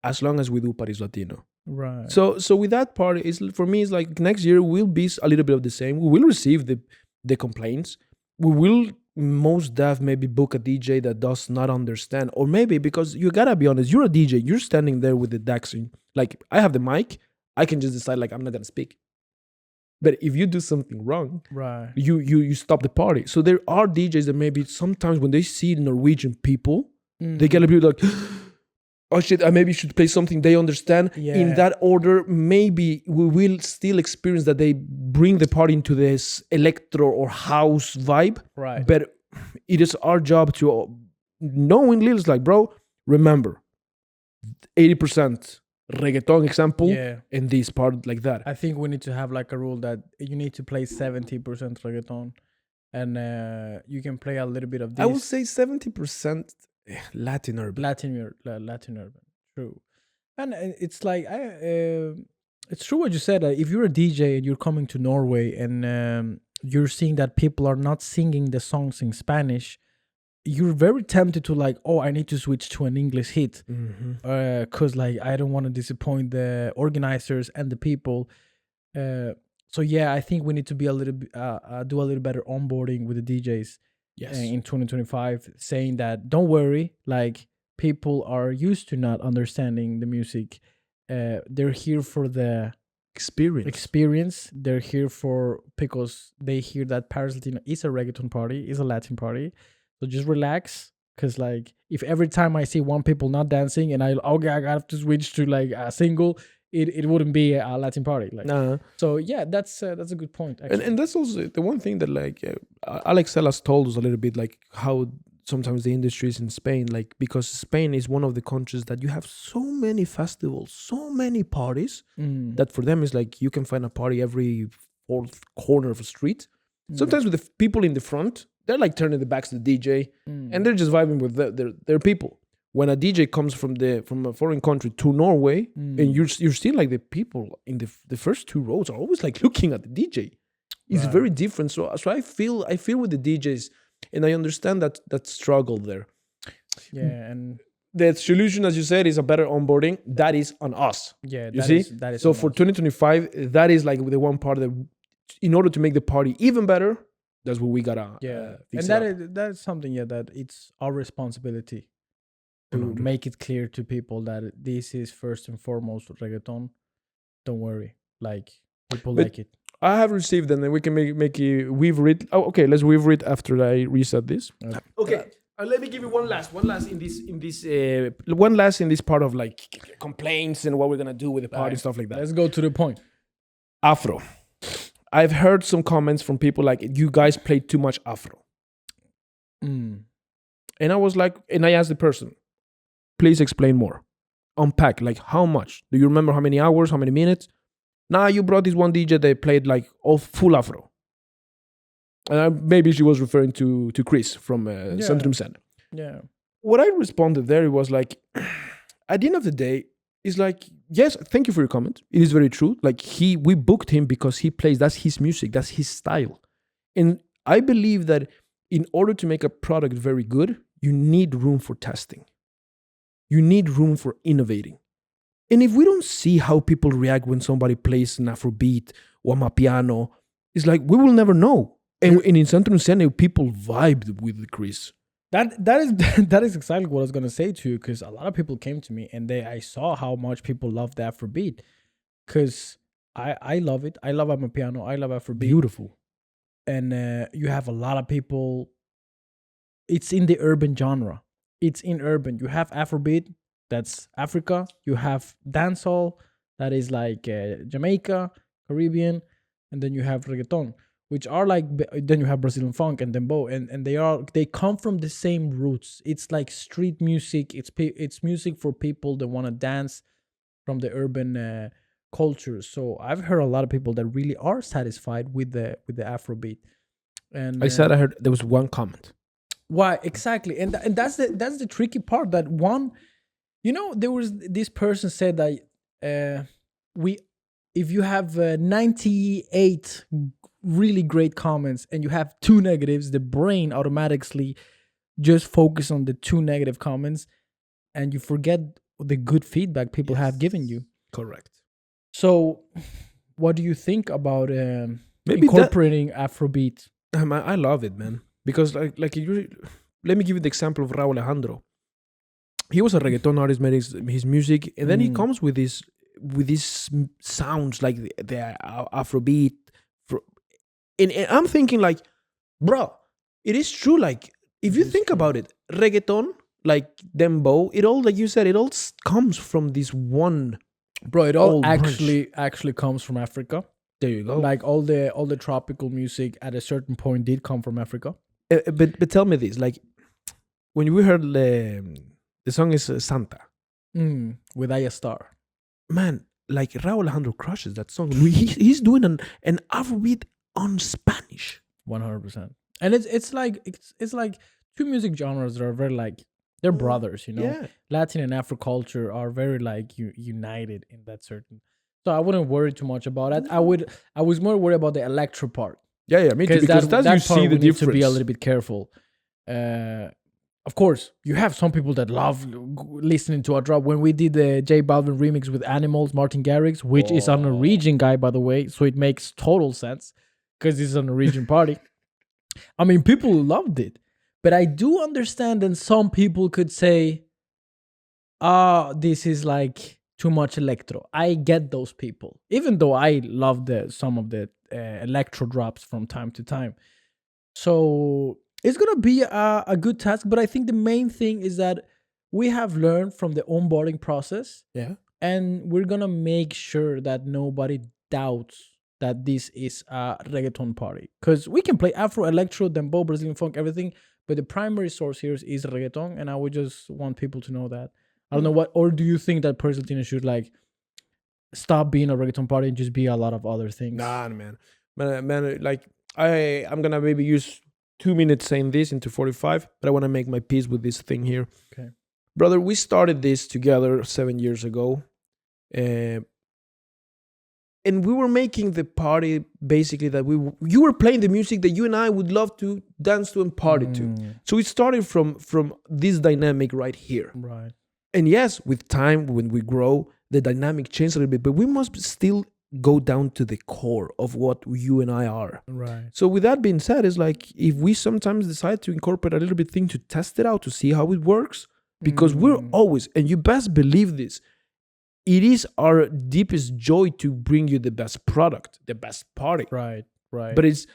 as long as we do Paris Latino. Right. So with that part, is for me, it's like next year will be a little bit of the same. We will receive the complaints. We will most def maybe book a DJ that does not understand, or maybe because you gotta be honest, you're a DJ, you're standing there with the decks, like I have the mic, I can just decide like I'm not gonna speak. But if you do something wrong, Right. you stop the party. So there are DJs that maybe sometimes when they see Norwegian people, they get a bit like, oh shit, I maybe should play something they understand. Yeah. In that order, maybe we will still experience that they bring the party into this electro or house vibe. Right. But it is our job to knowingly, it's like, bro, remember, 80% reggaeton example in this part like that. I think we need to have like a rule that you need to play 70% reggaeton, and you can play a little bit of this. I would say 70% Latin urban. Latin urban. True. And it's like it's true what you said. If you're a DJ and you're coming to Norway and you're seeing that people are not singing the songs in Spanish, you're very tempted to like, oh, I need to switch to an English hit, because like I don't want to disappoint the organizers and the people. So yeah, I think we need to be a little do a little better onboarding with the DJs. Yes. In 2025, saying that don't worry, like people are used to not understanding the music. They're here for the experience. They're here because they hear that Paris Latino is a reggaeton party, is a Latin party. So just relax, because like if every time I see one people not dancing and I have to switch to like a single, it wouldn't be a Latin party. Like, so yeah, that's a good point. Actually. And that's also the one thing that like Alex Ellas told us a little bit, like how sometimes the industry is in Spain, like because Spain is one of the countries that you have so many festivals, so many parties that for them is like you can find a party every fourth corner of a street. Sometimes with the people in the front, they're like turning their backs to the DJ and they're just vibing with their people. When a DJ comes from a foreign country to Norway, and you're still like the people in the first two rows are always like looking at the DJ. It's very different. So I feel with the DJs, and I understand that struggle there. Yeah, and the solution, as you said, is a better onboarding. That is on us. Yeah, you see. That is so for 2025, that is like the one part that, in order to make the party even better, that's what we gotta. Fix and that is something that it's our responsibility to make it clear to people that this is first and foremost reggaeton. Don't worry, like people like it. I have received, and then we can make it. We've read. Oh, okay. Let's we've read after I reset this. Okay. Let me give you one last in this part of like complaints and what we're gonna do with the party, stuff like that. Let's go to the point. Afro. I've heard some comments from people like, you guys played too much Afro. And I was like, and I asked the person, please explain more. Unpack, like how much? Do you remember how many hours, how many minutes? Nah, you brought this one DJ that played like all full Afro. And maybe she was referring to Chris from Centrum Center. Yeah. What I responded there, it was like, at the end of the day, it's like, yes, thank you for your comment. It is very true. Like we booked him because he plays, that's his music, that's his style. And I believe that in order to make a product very good, you need room for testing. You need room for innovating. And if we don't see how people react when somebody plays an Afrobeat or a piano, it's like, we will never know. And in Centro Scene, people vibed with Chris. That is that is exactly what I was gonna say to you, because a lot of people came to me and I saw how much people love the Afrobeat, because I love it. I love Amapiano. I love Afrobeat. Beautiful. And you have a lot of people. It's in the urban genre. It's in urban. You have Afrobeat, that's Africa. You have dancehall, that is like Jamaica, Caribbean, and then you have reggaeton, which are like. Then you have Brazilian funk and dembow, and they come from the same roots. It's like street music. It's music for people that want to dance from the urban culture. So I've heard a lot of people that really are satisfied with the Afrobeat. And I said I heard there was one comment. why exactly? And that's the tricky part. That one, there was this person said that we if you have 98 really great comments and you have 2 negatives, the brain automatically just focus on the 2 negative comments, and you forget the good feedback people have given you. Correct. So, what do you think about Maybe incorporating Afrobeat? I love it, man. Because let me give you the example of Raúl Alejandro. He was a reggaeton artist, made his music, and then he comes with these sounds like the Afrobeat. And I'm thinking like, bro, it is true. Like, if you think about it, reggaeton, like dembow, it all, like you said, it all comes from this one. Bro, it all actually comes from Africa. There you go. Like all the tropical music at a certain point did come from Africa. But tell me this, like when we heard the song is Santa with Aya Star, man, like Raúl Alejandro crushes that song. He's doing an Afrobeat on Spanish. 100%. And it's like 2 music genres that are very like they're brothers, Yeah. Latin and Afro culture are very like united in that certain. So I wouldn't worry too much about it. I was more worried about the electro part. Yeah, me too. Because that's you see the difference. To be a little bit careful. Of course, you have some people that love listening to a drop. When we did the J Balvin remix with Animals, Martin Garrix, which is a Norwegian guy, by the way, so it makes total sense because it's a Norwegian party. I mean, people loved it, but I do understand that some people could say, this is like too much electro. I get those people, even though I love some of the electro drops from time to time. So it's gonna be a good task, but I think the main thing is that we have learned from the onboarding process, and we're gonna make sure that nobody doubts that this is a reggaeton party, because we can play Afro, electro, dembow, Brazilian funk, everything, but the primary source here is reggaeton, and I would just want people to know that. I don't know what, or do you think that Paris Latino should like stop being a reggaeton party and just be a lot of other things? Nah, man, like I'm gonna maybe use 2 minutes saying this into 45, but I want to make my peace with this thing here. Okay, brother, we started this together 7 years ago, and we were making the party basically that you were playing the music that you and I would love to dance to and party to. So it started from this dynamic right here. Right. And yes, with time, when we grow, the dynamic changes a little bit, but we must still go down to the core of what you and I are. Right. So with that being said, it's like if we sometimes decide to incorporate a little bit thing to test it out, to see how it works, because we're always, and you best believe this, it is our deepest joy to bring you the best product, the best party. Right. But it's,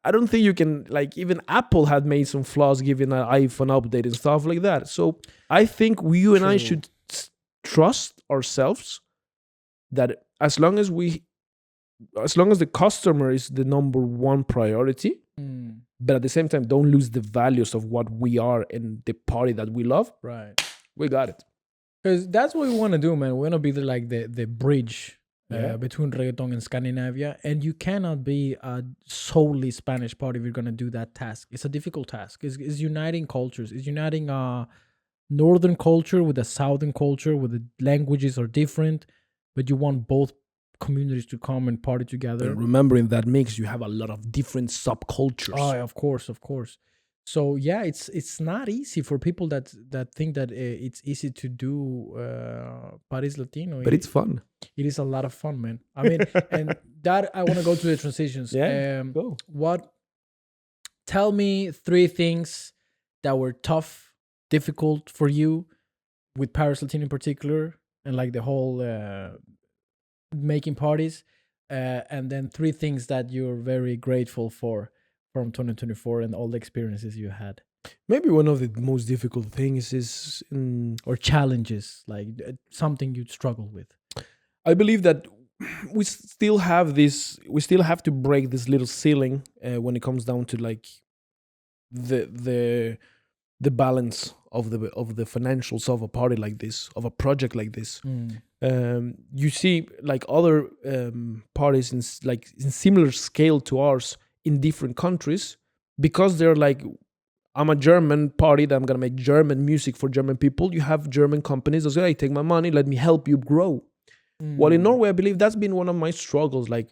I don't think you can, like, even Apple had made some flaws given an iPhone update and stuff like that. So I think you and I should trust ourselves that as long as the customer is the number one priority, but at the same time, don't lose the values of what we are and the party that we love. Right. We got it. Because that's what we want to do, man. We want to be the bridge between reggaeton and Scandinavia. And you cannot be a solely Spanish party if you're going to do that task. It's a difficult task. It's uniting cultures. It's uniting a northern culture with a southern culture where the languages are different, but you want both communities to come and party together. And remembering that mix, you have a lot of different subcultures. Oh, of course. So yeah, it's not easy for people that think that it's easy to do Paris Latino. But it's fun. It is a lot of fun, man. I mean, and that I want to go to the transitions. Yeah, go. What Tell me three things that were tough, difficult for you with Paris Latino in particular, and like the whole making parties, and then three things that you're very grateful for from 2024 and all the experiences you had, Maybe one of the most difficult things is, or challenges, like something you'd struggle with. I believe that we still have to break this little ceiling when it comes down to like the the the balance of the financials of a party like this, of a project like this. Mm. You see like other parties like in similar scale to ours in different countries, because they're like, I'm a German party that I'm gonna make German music for German people. You have German companies that say, hey, take my money, let me help you grow. Well, in Mm. Norway, I believe that's been one of my struggles, like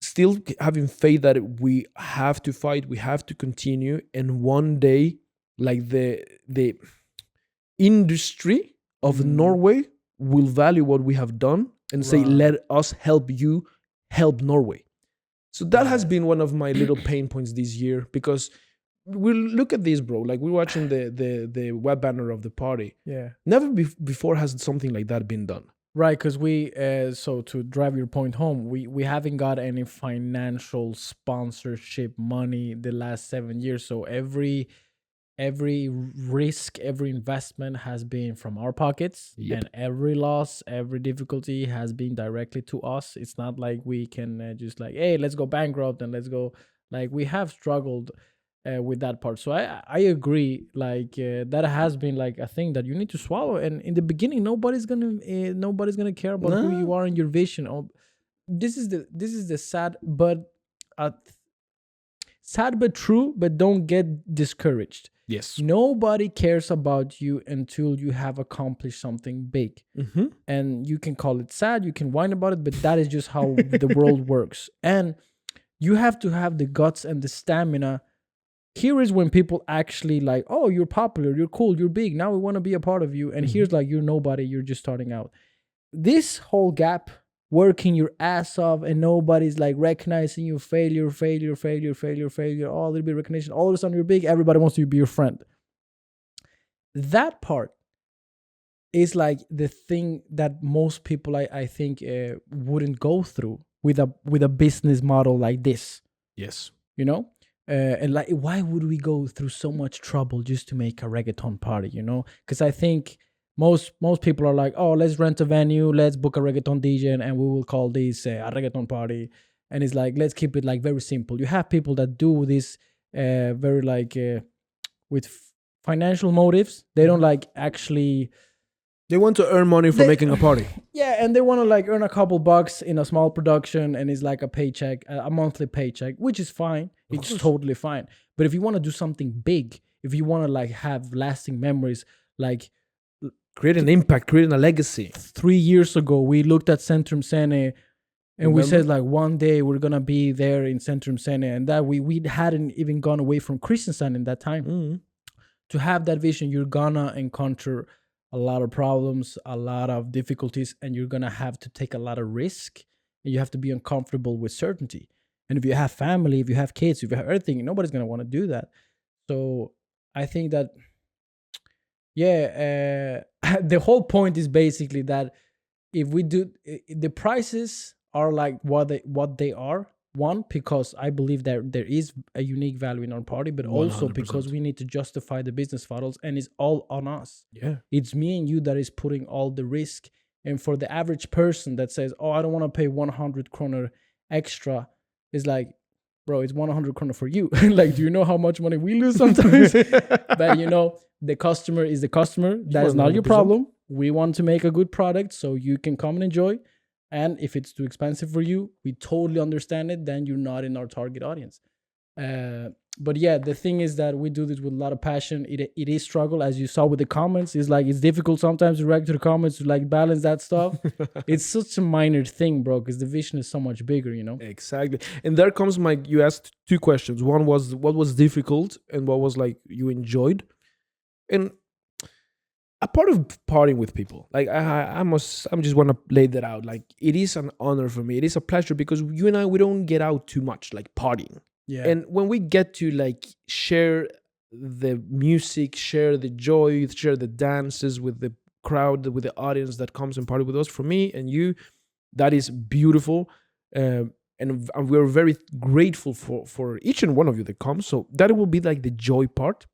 still having faith that we have to fight, we have to continue, and one day, like the industry of Mm. Norway will value what we have done and say, Right. let us help you help Norway. So that has Right. been one of my little pain points this year, because we look at this, bro. Like we're watching the web banner of the party. Yeah. Never before has something like that been done. Right, because we so to drive your point home, we haven't got any financial sponsorship money the last 7 years. So every risk, every investment has been from our pockets, Yep. and every loss, every difficulty has been directly to us. It's not like we can just like, hey, let's go bankrupt and let's go. Like we have struggled with that part. So I agree. Like that has been like a thing that you need to swallow. And in the beginning, nobody's gonna care about who Nah. you are and your vision. Oh, this is the sad uh, sad but true. But don't get discouraged. Yes. Nobody cares about you until you have accomplished something big. Mm-hmm. And you can call it sad, you can whine about it, but that is just how the world works. And you have to have the guts and the stamina. Here is when people actually like, oh, you're popular, you're cool, you're big, now we want to be a part of you. And Mhm. here's like, you're nobody, you're just starting out. This whole gap, working your ass off and nobody's like recognizing you, failure, oh, a little bit of recognition, all of a sudden you're big, everybody wants to be your friend. That part is like the thing that most people I think wouldn't go through with a business model like this, Yes. you know. And like, why would we go through so much trouble just to make a reggaeton party, you know? Because I think most people are like, oh, let's rent a venue, let's book a reggaeton DJ, and we will call this a reggaeton party. And it's like, let's keep it like very simple. You have people that do this very like with financial motives. They don't like actually. They want to earn money for They- making a party. Yeah, and they want to like earn a couple bucks in a small production, and it's like a paycheck, a monthly paycheck, which is fine. Of It's course. totally fine. But if you want to do something big, if you want to like have lasting memories, like Create an impact, creating a legacy. 3 years ago, we looked at Centrum Sene, and we said Remember? like one day we're gonna be there in Centrum Sene, and that we hadn't even gone away from Christiansand in that time. Mm. To have that vision, you're gonna encounter a lot of problems, a lot of difficulties, and you're gonna have to take a lot of risk, and you have to be uncomfortable with certainty. And if you have family, if you have kids, if you have everything, nobody's gonna want to do that. So I think that, yeah, the whole point is basically that if we do, the prices are like what they are. One, because I believe that there is a unique value in our party, but also because 100%. we need to justify the business models, and it's all on us. Yeah. It's me and you that is putting all the risk. And for the average person that says, oh, I don't want to pay 100 kroner extra, is like, bro, it's 100 kroner for you. Like, do you know how much money we lose sometimes? But the customer is the customer. That is not your 100%. problem. We want to make a good product so you can come and enjoy. And if it's too expensive for you, we totally understand it. Then you're not in our target audience. But yeah, the thing is that we do this with a lot of passion. It is struggle, as you saw with the comments. It's like, it's difficult sometimes to react to the comments, to like balance that stuff. It's such a minor thing, bro, because the vision is so much bigger, you know? Exactly. And there comes you asked two questions. One was what was difficult and what was like you enjoyed. And a part of partying with people, like I'm just want to lay that out. Like it is an honor for me. It is a pleasure because you and I, we don't get out too much, like partying. Yeah. And when we get to like share the music, share the joy, share the dances with the crowd, with the audience that comes and party with us, for me and you, that is beautiful. And we're very grateful for each and one of you that comes. So that will be like the joy part.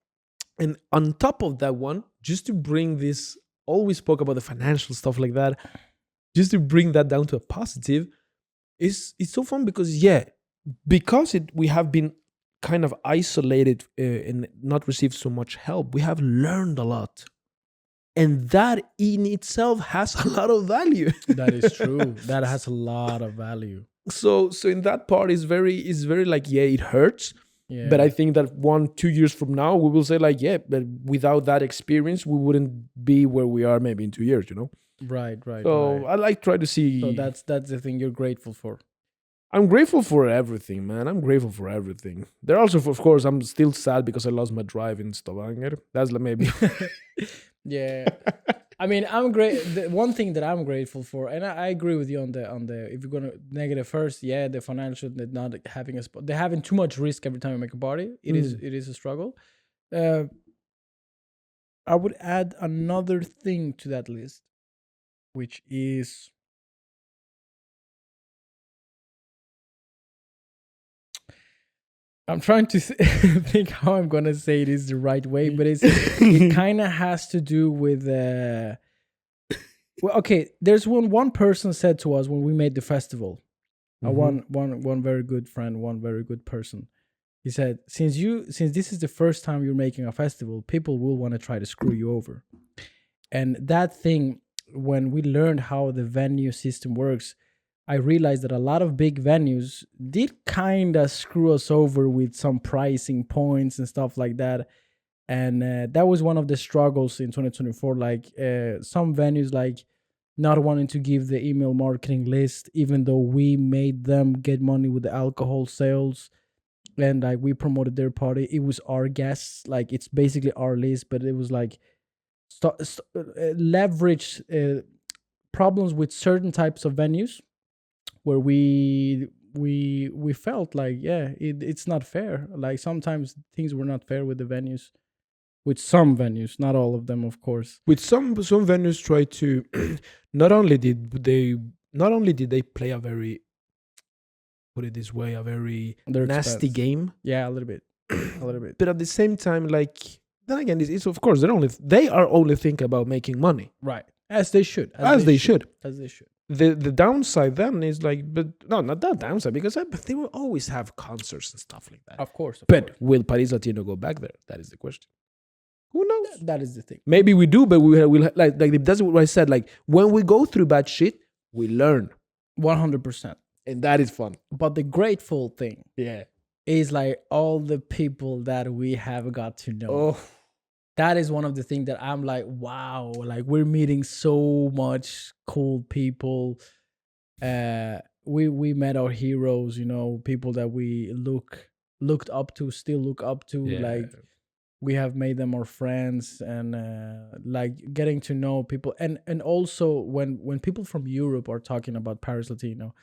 And on top of that one, just to bring this, always spoke about the financial stuff like that, just to bring that down to a positive, is it's so fun because because we have been kind of isolated and not received so much help, we have learned a lot, and that in itself has a lot of value. That is true. That has a lot of value. So in that part is very like, it hurts. Yeah. But I think that 1-2 years from now, we will say like, but without that experience, we wouldn't be where we are maybe in 2 years, Right, right, So right. I like try to see. So that's the thing you're grateful for. I'm grateful for everything, man. I'm grateful for everything. There also, of course, I'm still sad because I lost my drive in Stavanger. That's like maybe. Yeah. I mean, I'm great. The one thing that I'm grateful for, and I agree with you on the if you're gonna negative first, the financial, they're not having a spot, they're having too much risk every time you make a party. It is a struggle. I would add another thing to that list, which is I'm trying to think how I'm gonna say it is the right way, but it kind of has to do with well, okay. There's one person said to us when we made the festival, one very good friend, one very good person. He said, since this is the first time you're making a festival, people will want to try to screw you over. And that thing, when we learned how the venue system works, I realized that a lot of big venues did kind of screw us over with some pricing points and stuff like that. And that was one of the struggles in 2024. Like some venues, like not wanting to give the email marketing list, even though we made them get money with the alcohol sales, and like we promoted their party. It was our guests, like it's basically our list, but it was like leverage problems with certain types of venues where we felt like it's not fair. Like sometimes things were not fair with the venues, with some venues, not all of them, of course. With some venues try to not only did they play a very, put it this way, a very Their nasty expense. game, Yeah, a little bit, a little bit. but at the same time, like, then again, it's of course they are only thinking about making money, Right, as they should, as they should. as they should. The downside then is like, but no, not that downside, because they will always have concerts and stuff like that. Of course, But will Paris Latino go back there? That is the question. Who knows? that is the thing. Maybe we do, but we'll like that's what I said. Like when we go through bad shit, we learn, 100%. and that is fun. But the grateful thing Yeah. is like all the people that we have got to know. Oh, That is one of the things that I'm like, wow, like we're meeting so much cool people. We met our heroes, people that we looked up to, still look up to. yeah. Like we have made them our friends, and like getting to know people, and also when people from Europe are talking about Paris Latino,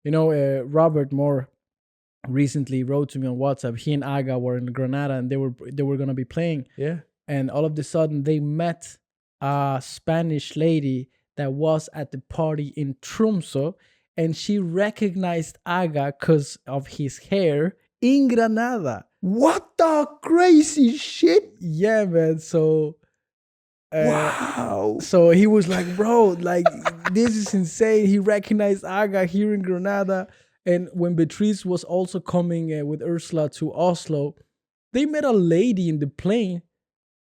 Robert Moore recently wrote to me on WhatsApp. He and Aga were in Granada, and they were gonna be playing. Yeah. And all of a sudden they met a Spanish lady that was at the party in Tromsø, and she recognized Aga because of his hair in Granada. What the crazy shit? Yeah, man. So Wow. so he was like, bro, like this is insane. He recognized Aga here in Granada. And when Beatrice was also coming with Ursula to Oslo, they met a lady in the plane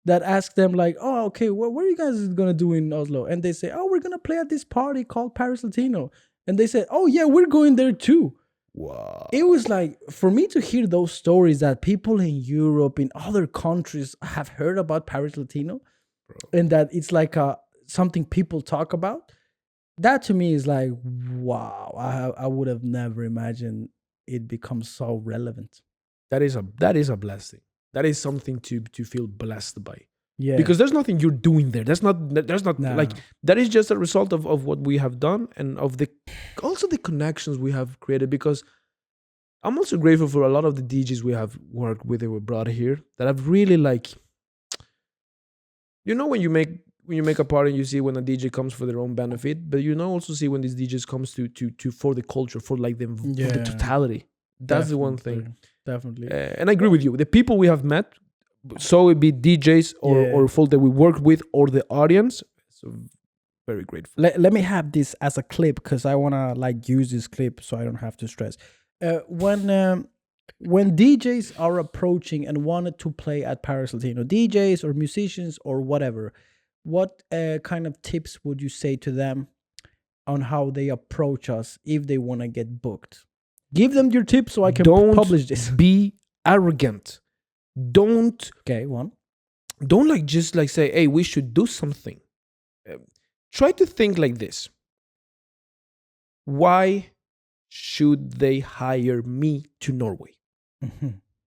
that asked them like, oh, okay, what are you guys gonna do in Oslo? And they say, oh, we're gonna play at this party called Paris Latino. And they said, oh yeah, we're going there too. Wow. It was like, for me to hear those stories that people in Europe, in other countries have heard about Paris Latino, and that it's like something people talk about, that to me is like, wow, I would have never imagined it becomes so relevant. That is a blessing. That is something to feel blessed by. Yeah. Because there's nothing you're doing there. There's not No. like, that is just a result of what we have done, and of also the connections we have created. Because I'm also grateful for a lot of the DJs we have worked with that were brought here that I've really like. You know when you make a party, you see when a DJ comes for their own benefit, but you know also see when these DJs comes to for the culture, for like for the Yeah, totality. That's the one thing. definitely. And I agree with you. The people we have met, so it be DJs or folk that we worked with or the audience. So very grateful. Let me have this as a clip because I want to like use this clip so I don't have to stress. When DJs are approaching and wanted to play at Paris Latino, DJs or musicians or whatever, what kind of tips would you say to them on how they approach us if they want to get booked? Give them your tips so I can Don't publish this. be arrogant. Don't Okay, one. like just like say, hey, we should do something. Try to think like this. Why should they hire me to Norway?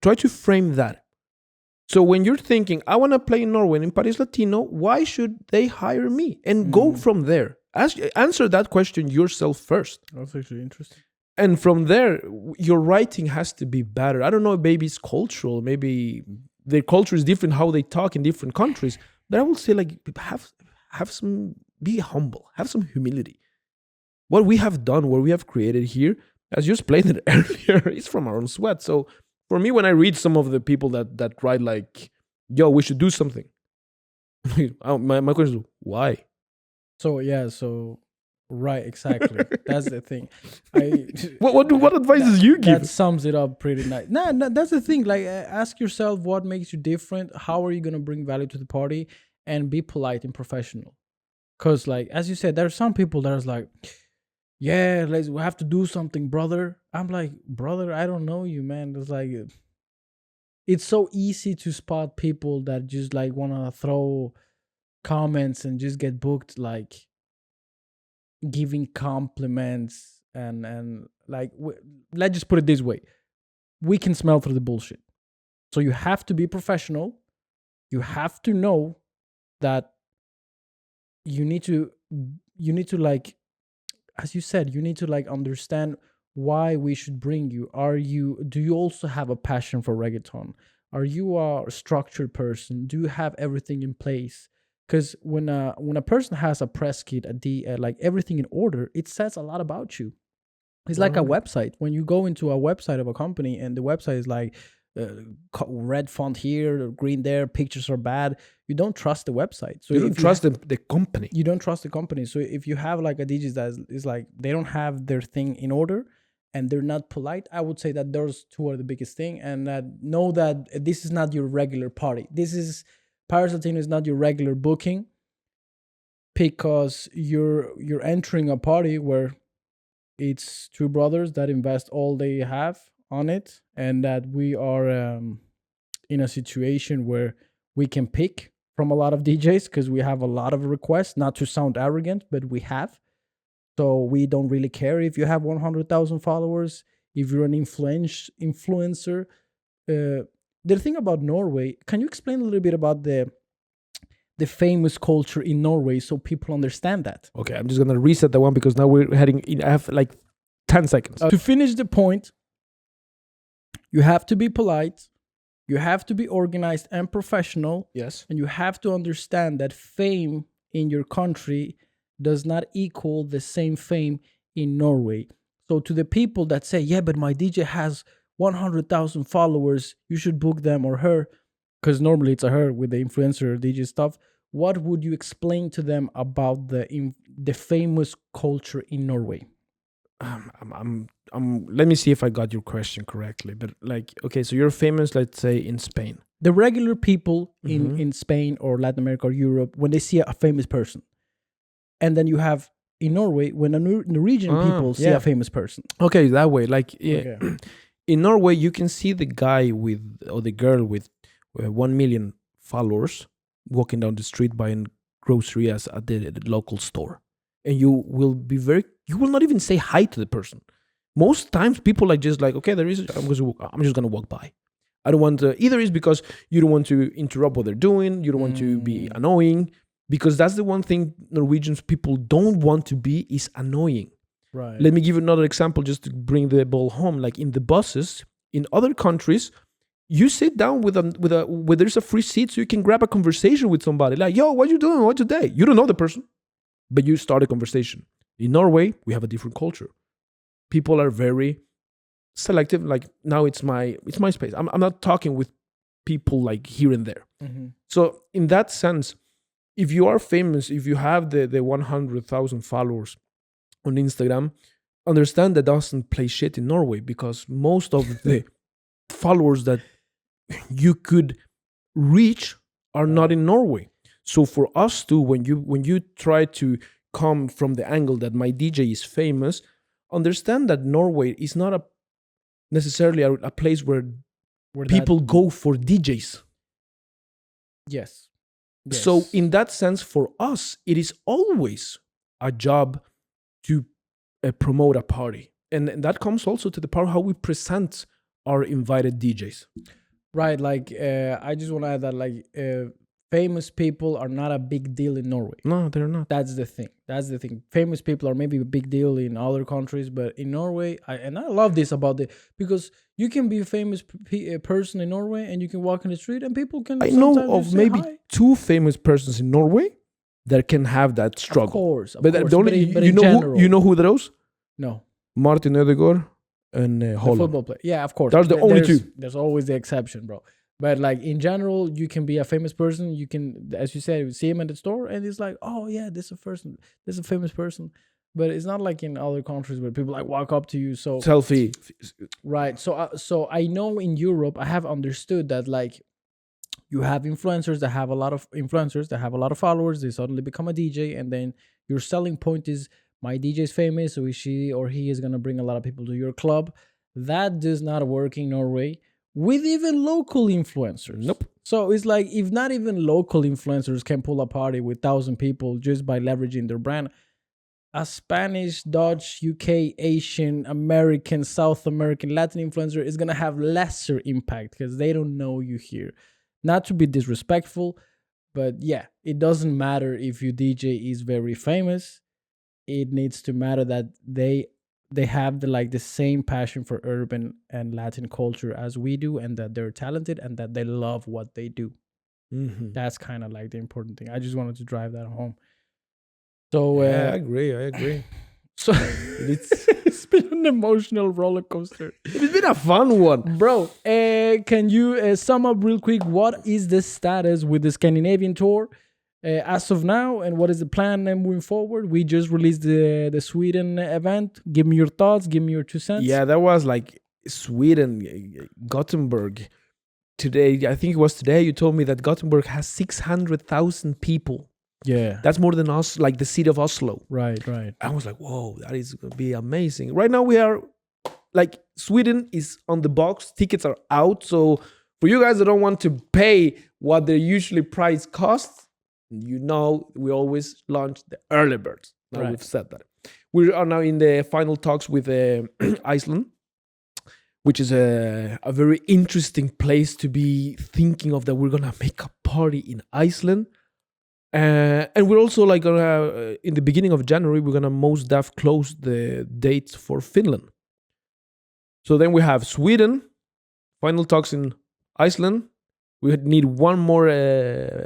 Try to frame that. So when you're thinking, I want to play in Norway in Paris Latino, why should they hire me? And go from there. Answer that question yourself first. That's actually interesting. And from there, your writing has to be better. I don't know, maybe it's cultural. Maybe their culture is different, how they talk in different countries. But I will say, like, have some, be humble, have some humility. What we have done, what we have created here, as you explained it earlier, is from our own sweat. So for me, when I read some of the people that write like, yo, we should do something, my question is, why? So yeah, right, exactly. That's the thing. What advices you give? That sums it up pretty nice. No, that's the thing. Like, ask yourself what makes you different. How are you gonna bring value to the party, and be polite and professional. Because, like, as you said, there are some people that are like, yeah, we have to do something, brother. I'm like, brother, I don't know you, man. It's like, it's so easy to spot people that just like want to throw comments and just get booked, like giving compliments and like, let's just put it this way. We can smell through the bullshit. So you have to be professional. You have to know that you need to like, as you said, you need to like understand why we should bring you. Do you also have a passion for reggaeton? Are you a structured person? Do you have everything in place? Because when a person has a press kit, like everything in order, it says a lot about you. It's like a website. When you go into a website of a company and the website is like red font here, green there, pictures are bad, you don't trust the website. So you don't trust the company. You don't trust the company. So if you have like a DJ that is like, they don't have their thing in order and they're not polite, I would say that those two are the biggest thing. And know that this is not your regular party. Paris Latino is not your regular booking, because you're entering a party where it's two brothers that invest all they have on it, and that we are in a situation where we can pick from a lot of DJs because we have a lot of requests. Not to sound arrogant, but we have. So we don't really care if you have 100,000 followers, if you're an influencer. The thing about Norway, can you explain a little bit about the famous culture in Norway so people understand that? Okay, I'm just gonna reset that one because now we're heading in. I have like 10 seconds. To finish the point, you have to be polite, you have to be organized and professional. Yes. And you have to understand that fame in your country does not equal the same fame in Norway. So to the people that say, yeah, but my DJ has 100,000 followers, you should book them or her, because normally it's a her with the influencer DJ stuff. What would you explain to them about the famous culture in Norway? Let me see if I got your question correctly. But like, okay, so you're famous, let's say, in Spain. The regular people in Spain or Latin America or Europe, when they see a famous person, and then you have in Norway when a Norwegian people see a famous person. Okay, that way, like, yeah. Okay. In Norway, you can see the guy or the girl with 1 million followers walking down the street buying groceries at the local store, and you will not even say hi to the person. Most times, people are just like, okay, I'm just gonna walk by. I don't want to. Either is because you don't want to interrupt what they're doing, you don't want to be annoying, because that's the one thing Norwegians people don't want to be, is annoying. Right. Let me give you another example just to bring the ball home. Like in the buses in other countries, you sit down where there's a free seat, so you can grab a conversation with somebody. Like, yo, what you doing? What today? You don't know the person, but you start a conversation. In Norway, we have a different culture. People are very selective. Like now, it's my space. I'm not talking with people like here and there. Mm-hmm. So in that sense, if you are famous, if you have the 100,000 followers on Instagram, understand that doesn't play shit in Norway, because most of the followers that you could reach are not in Norway. So for us too, when you try to come from the angle that my DJ is famous, understand that Norway is not necessarily a place where people go for DJs. Yes. So in that sense, for us, it is always a job to promote a party. And that comes also to the part how we present our invited DJs. Right. Like, I just want to add that, like, famous people are not a big deal in Norway. No, they're not. That's the thing. Famous people are maybe a big deal in other countries, but in Norway, I love this about it, because you can be a famous person in Norway and you can walk in the street and people can. I know of maybe hi. 2 famous persons in Norway that can have that struggle. Of course. But you know who those? No. Martin Ødegaard and The Holland. football player. Yeah, of course. That's the only 2. There's always the exception, bro. But like in general, you can be a famous person. You can, as you said, see him at the store and it's like, oh yeah, this is a famous person. But it's not like in other countries where people like walk up to you. So Selfie. right. So I know in Europe, I have understood that like you have influencers that have a lot of followers. They suddenly become a DJ, and then your selling point is, my DJ is famous, so she or he is gonna bring a lot of people to your club. That does not work in Norway with even local influencers. Nope. So it's like, if not even local influencers can pull a party with 1,000 people just by leveraging their brand, a Spanish, Dutch, UK, Asian, American, South American, Latin influencer is gonna have lesser impact because they don't know you here. Not to be disrespectful, but yeah, it doesn't matter if your DJ is very famous. It needs to matter that they have the same passion for urban and Latin culture as we do, and that they're talented and that they love what they do. Mm-hmm. That's kind of like the important thing. I just wanted to drive that home. So Yeah, I agree. So it's been an emotional roller coaster. It's been a fun one, bro. Can you sum up real quick what is the status with the Scandinavian tour as of now, and what is the plan moving forward? We just released the Sweden event. Give me your thoughts. Give me your 2 cents. Yeah, that was like Sweden, Gothenburg. Today, I think it was today, you told me that Gothenburg has 600,000 people. Yeah. That's more than us, like the city of Oslo. Right. I was like, whoa, that is going to be amazing. Right now we are, like, Sweden is on the box. Tickets are out. So for you guys that don't want to pay what their usually price costs, you know, we always launch the early birds. Now we've said that. We are now in the final talks with Iceland, which is a very interesting place to be thinking of, that we're going to make a party in Iceland. And we're also like gonna in the beginning of January, we're gonna most def close the dates for Finland. So then we have Sweden, final talks in Iceland. We need one more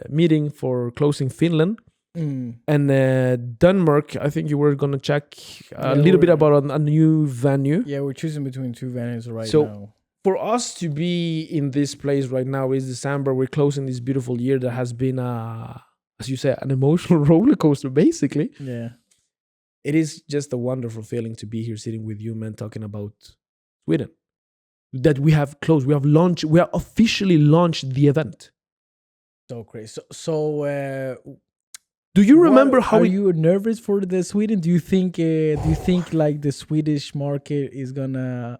meeting for closing Finland. And Denmark, I think you were gonna check a little bit about a new venue. Yeah, we're choosing between 2 venues now. So for us to be in this place right now is December. We're closing this beautiful year that has been as you said, an emotional roller coaster, basically. Yeah. It is just a wonderful feeling to be here sitting with you, man, talking about Sweden. That we have closed. We have officially launched the event. So crazy. So do you remember how... Are you nervous for the Sweden? Do you think like the Swedish market is gonna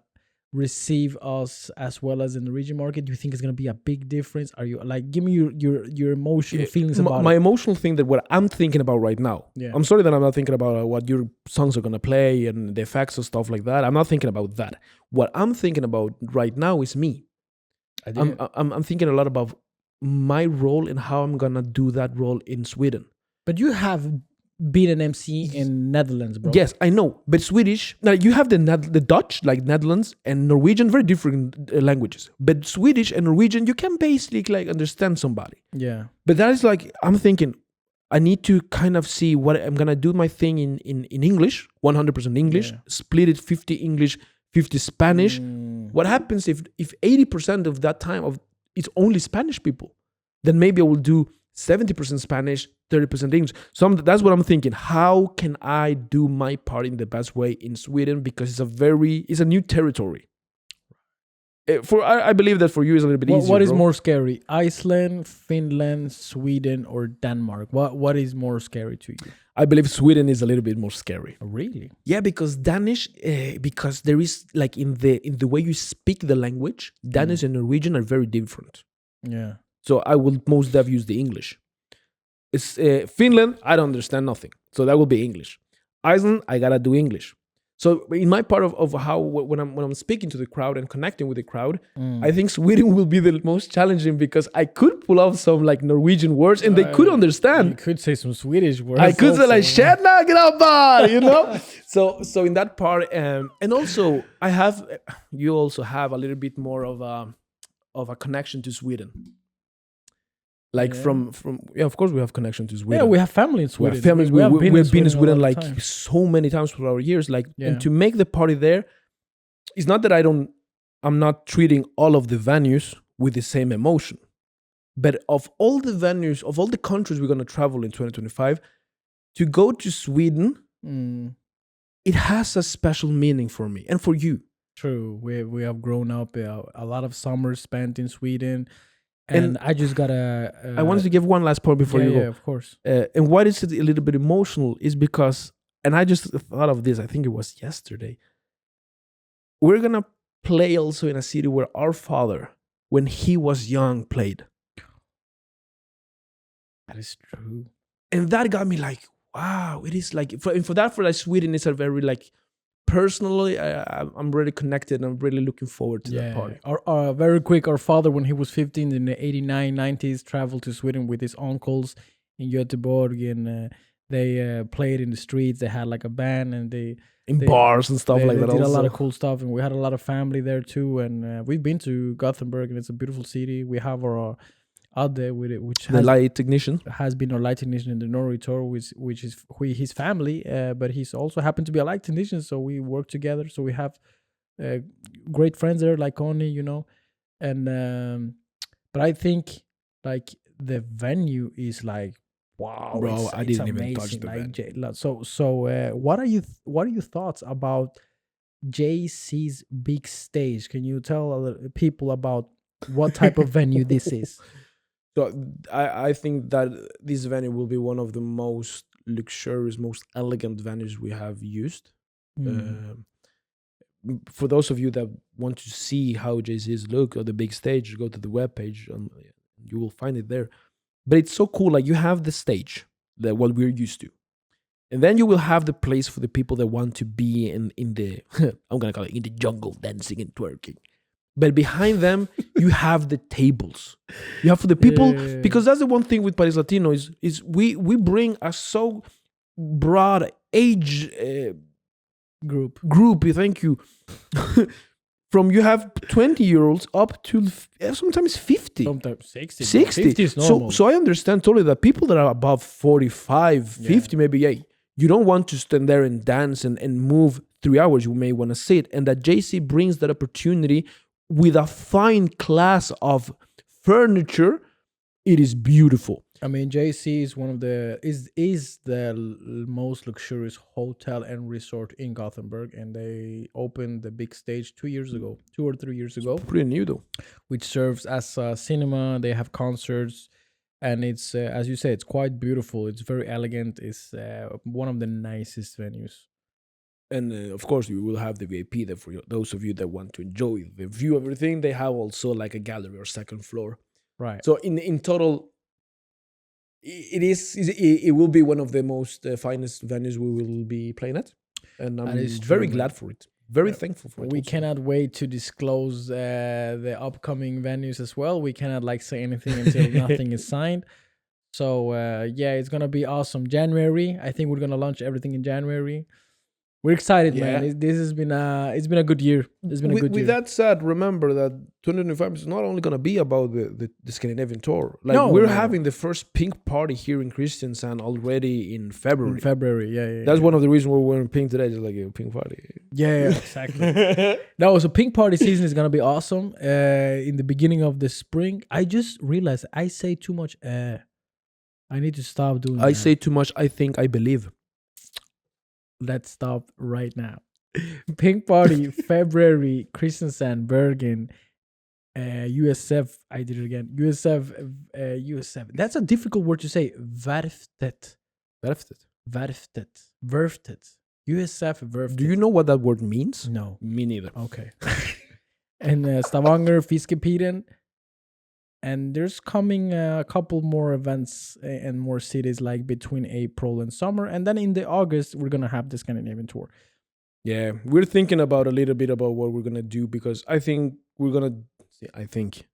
receive us as well as in the region market? Do you think it's gonna be a big difference? Are you like, give me your emotional feelings about my it. Emotional thing, that what I'm thinking about right now. Yeah. I'm sorry that I'm not thinking about what your songs are gonna play and the effects and stuff like that. I'm not thinking about that. What I'm thinking about right now is me. I'm thinking a lot about my role and how I'm gonna do that role in Sweden. But you have being an MC in Netherlands, bro. Yes, I know, but Swedish. Now you have the Dutch, like Netherlands, and Norwegian, very different languages. But Swedish and Norwegian, you can basically like understand somebody. Yeah. But that is like I'm thinking, I need to kind of see what I'm gonna do my thing in English, 100% English, Yeah. split it 50 English, 50 Spanish. What happens if 80% of that time of it's only Spanish people? Then maybe I will do 70% Spanish, 30% English. So that's what I'm thinking. How can I do my part in the best way in Sweden? Because it's a new territory. I believe that for you is a little bit easier. What is bro. more scary? Iceland, Finland, Sweden, or Denmark? What is more scary to you? I believe Sweden is a little bit more scary. Really? Yeah, because Danish, because there is like in the way you speak the language, Danish and Norwegian are very different. Yeah. So I will most have used the English. It's Finland, I don't understand nothing. So that will be English. Iceland, I gotta do English. So in my part of how when I'm speaking to the crowd and connecting with the crowd, I think Sweden will be the most challenging because I could pull off some like Norwegian words and they could understand. You could say some Swedish words. I could say like also. "Tjena grabbar," you know. So in that part, and also you also have a little bit more of a connection to Sweden. Like from of course we have connection to Sweden. Yeah, we have family in Sweden. We have families. We've been in Sweden like time. so many times for our years. Like and to make the party there, it's not that I'm not treating all of the venues with the same emotion. But of all the venues, of all the countries we're gonna travel in 2025, to go to Sweden, it has a special meaning for me and for you. True. We have grown up a lot of summers spent in Sweden. And I just gotta. I wanted to give one last point before you go. Yeah, of course. And why is it a little bit emotional is because, and I just thought of this, I think it was yesterday. We're gonna play also in a city where our father, when he was young, played. That is true. And that got me like, wow, it is like, for like Sweden is a very like, personally, I'm really connected and I'm really looking forward to that party. Very quick, our father, when he was 15 in the 89, 90s, traveled to Sweden with his uncles in Göteborg and they played in the streets. They had like a band and they bars and stuff like that. They did also. a lot of cool stuff and we had a lot of family there too. And we've been to Gothenburg and it's a beautiful city. We have our out there with it, which the light technician has been our light technician in the Norway tour, which is his family, but he's also happened to be a light technician, so we work together. So we have great friends there, like Connie, you know, and but I think like the venue is like wow, bro. I didn't even touch the venue. So what are your thoughts about JC's big stage? Can you tell people about what type of venue this is? So I think that this venue will be one of the most luxurious, most elegant venues we have used. For those of you that want to see how JC's look on the big stage, go to the webpage and you will find it there. But it's so cool. Like you have the stage, what we're used to. And then you will have the place for the people that want to be in the, I'm going to call it in the jungle, dancing and twerking. But behind them, you have the tables. You have for the people, because that's the one thing with Paris Latino is we bring a so broad age group. Thank you. From you have 20-year-olds up to sometimes 50. Sometimes 60. 50 is normal. So I understand totally that people that are above 45, 50, maybe, you don't want to stand there and dance and move 3 hours. You may want to sit. And that JC brings that opportunity with a fine class of furniture. It is beautiful. I mean, JC is one of the is the most luxurious hotel and resort in Gothenburg, and they opened the big stage 2 or 3 years ago. It's pretty new though. Which serves as a cinema. They have concerts, and it's as you say, it's quite beautiful. It's very elegant. It's one of the nicest venues. And of course, you will have the VIP there for those of you that want to enjoy the view of everything. They have also like a gallery or second floor. Right. So in total, it will be one of the most finest venues we will be playing at. And I'm very glad for it. Very thankful for it. We also. Cannot wait to disclose the upcoming venues as well. We cannot say anything until nothing is signed. So yeah, it's gonna be awesome. January, I think we're gonna launch everything in January. We're excited, man. Yeah. This has been it's been a good year. It's been a good With year. that said, remember that 2025 is not only going to be about the Scandinavian tour. Like, No, we're no, no. having the first pink party here in Kristiansand already in In February. February, yeah. That's one of the reasons we're wearing pink today, just like a pink party. Yeah, exactly. No, so pink party season is gonna be awesome. In the beginning of the spring, I just realized I say too much. I need to stop doing I that. say too much, I think, I believe. Let's stop right now. Pink party, February, Kristiansand, Bergen, USF. I did it again. USF. That's a difficult word to say. Verftet. USF Verftet. Do you know what that word means? No. Me neither. Okay. And Stavanger, Fiskepiren. And there's coming a couple more events and more cities like between April and summer. And then in the August, we're going to have the Scandinavian tour. Yeah, we're thinking about a little bit about what we're going to do, because I think we're going to... I think.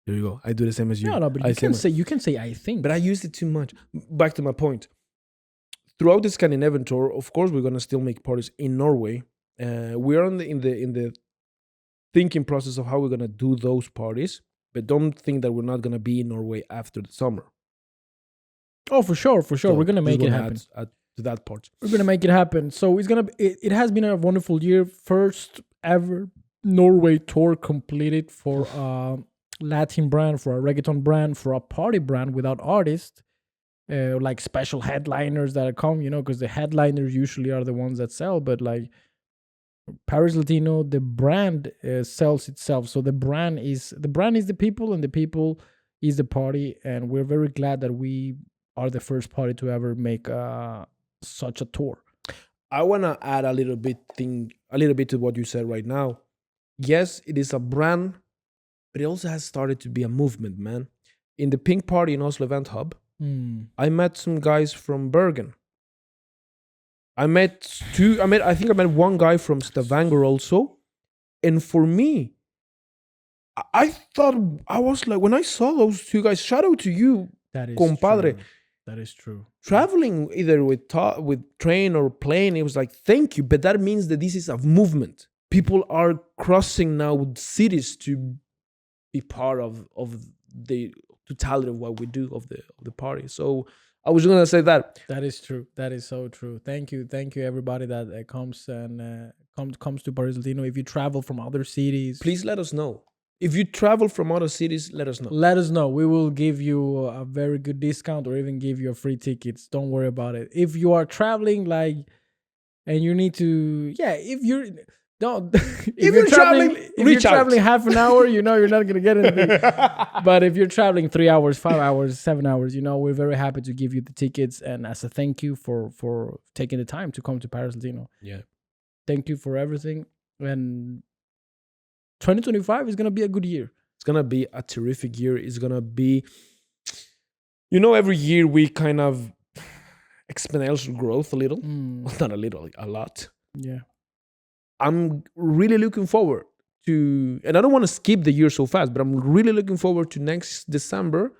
There you go. I do the same as you. No, but you can say I think. But I used it too much. Back to my point. Throughout the Scandinavian tour, of course, we're gonna still make parties in Norway. We're in the thinking process of how we're gonna do those parties. But don't think that we're not gonna be in Norway after the summer. Oh, for sure. So we're gonna make it wanna happen. add to that part. We're gonna make it happen. So it's gonna. It has been a wonderful year. First ever Norway tour completed for a Latin brand, for a reggaeton brand, for a party brand without artists. Like special headliners that come, because the headliners usually are the ones that sell, but like Paris Latino, the brand sells itself. So the brand is the people, and the people is the party, and we're very glad that we are the first party to ever make such a tour. I wanna add a little bit to what you said right now. Yes, it is a brand, but it also has started to be a movement, man. In the Pink Party in Oslo Event Hub, I met some guys from Bergen. I think I met one guy from Stavanger also. And for me, I thought, I was like, when I saw those two guys, shout out to you, That is compadre. true. That is true. Traveling either with train or plane, it was like, thank you. But that means that this is a movement. People are crossing now cities to be part of the totality of what we do of the party. So I was gonna say that. That is true. That is so true. Thank you everybody that comes and comes to Paris Latino. If you travel from other cities, Please let us know. If you travel from other cities, let us know. let us know. We will give you a very good discount, or even give you free tickets. Don't worry about it. If you are traveling and you need to, if you're don't if you're traveling, if reach you're out. traveling half an hour, you're not gonna get anything. But if you're traveling 3 hours, 5 hours, 7 hours, we're very happy to give you the tickets, and as a thank you for taking the time to come to Paris Latino. Yeah. Thank you for everything. And 2025 is gonna be a good year. It's gonna be a terrific year. It's gonna be, every year we kind of exponential growth a little. Not a little, like a lot. Yeah. I'm really looking forward to, and I don't want to skip the year so fast, but I'm really looking forward to next December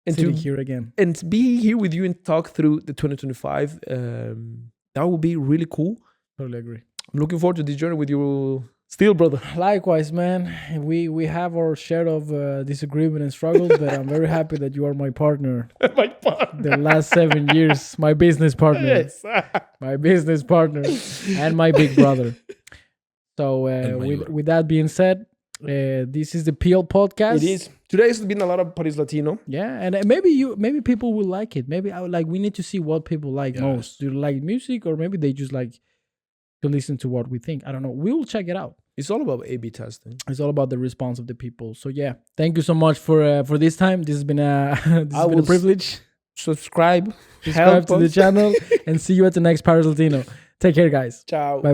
and Sitting here again. And to be here with you and talk through the 2025. That will be really cool. Totally agree. I'm looking forward to this journey with you still, brother. Likewise, man. We have our share of disagreement and struggles, but I'm very happy that you are my partner. My partner. The last 7 years, my business partner. Yes. My business partner and my big brother. So with that being said, this is the PL podcast. It is. Today has been a lot of Paris Latino. Yeah, and maybe people will like it. Maybe we need to see what people like most. Do you like music, or maybe they just like to listen to what we think? I don't know. We will check it out. It's all about A/B testing. It's all about the response of the people. So yeah, thank you so much for this time. This has been a privilege. Subscribe to the channel, and see you at the next Paris Latino. Take care, guys. Ciao. Bye.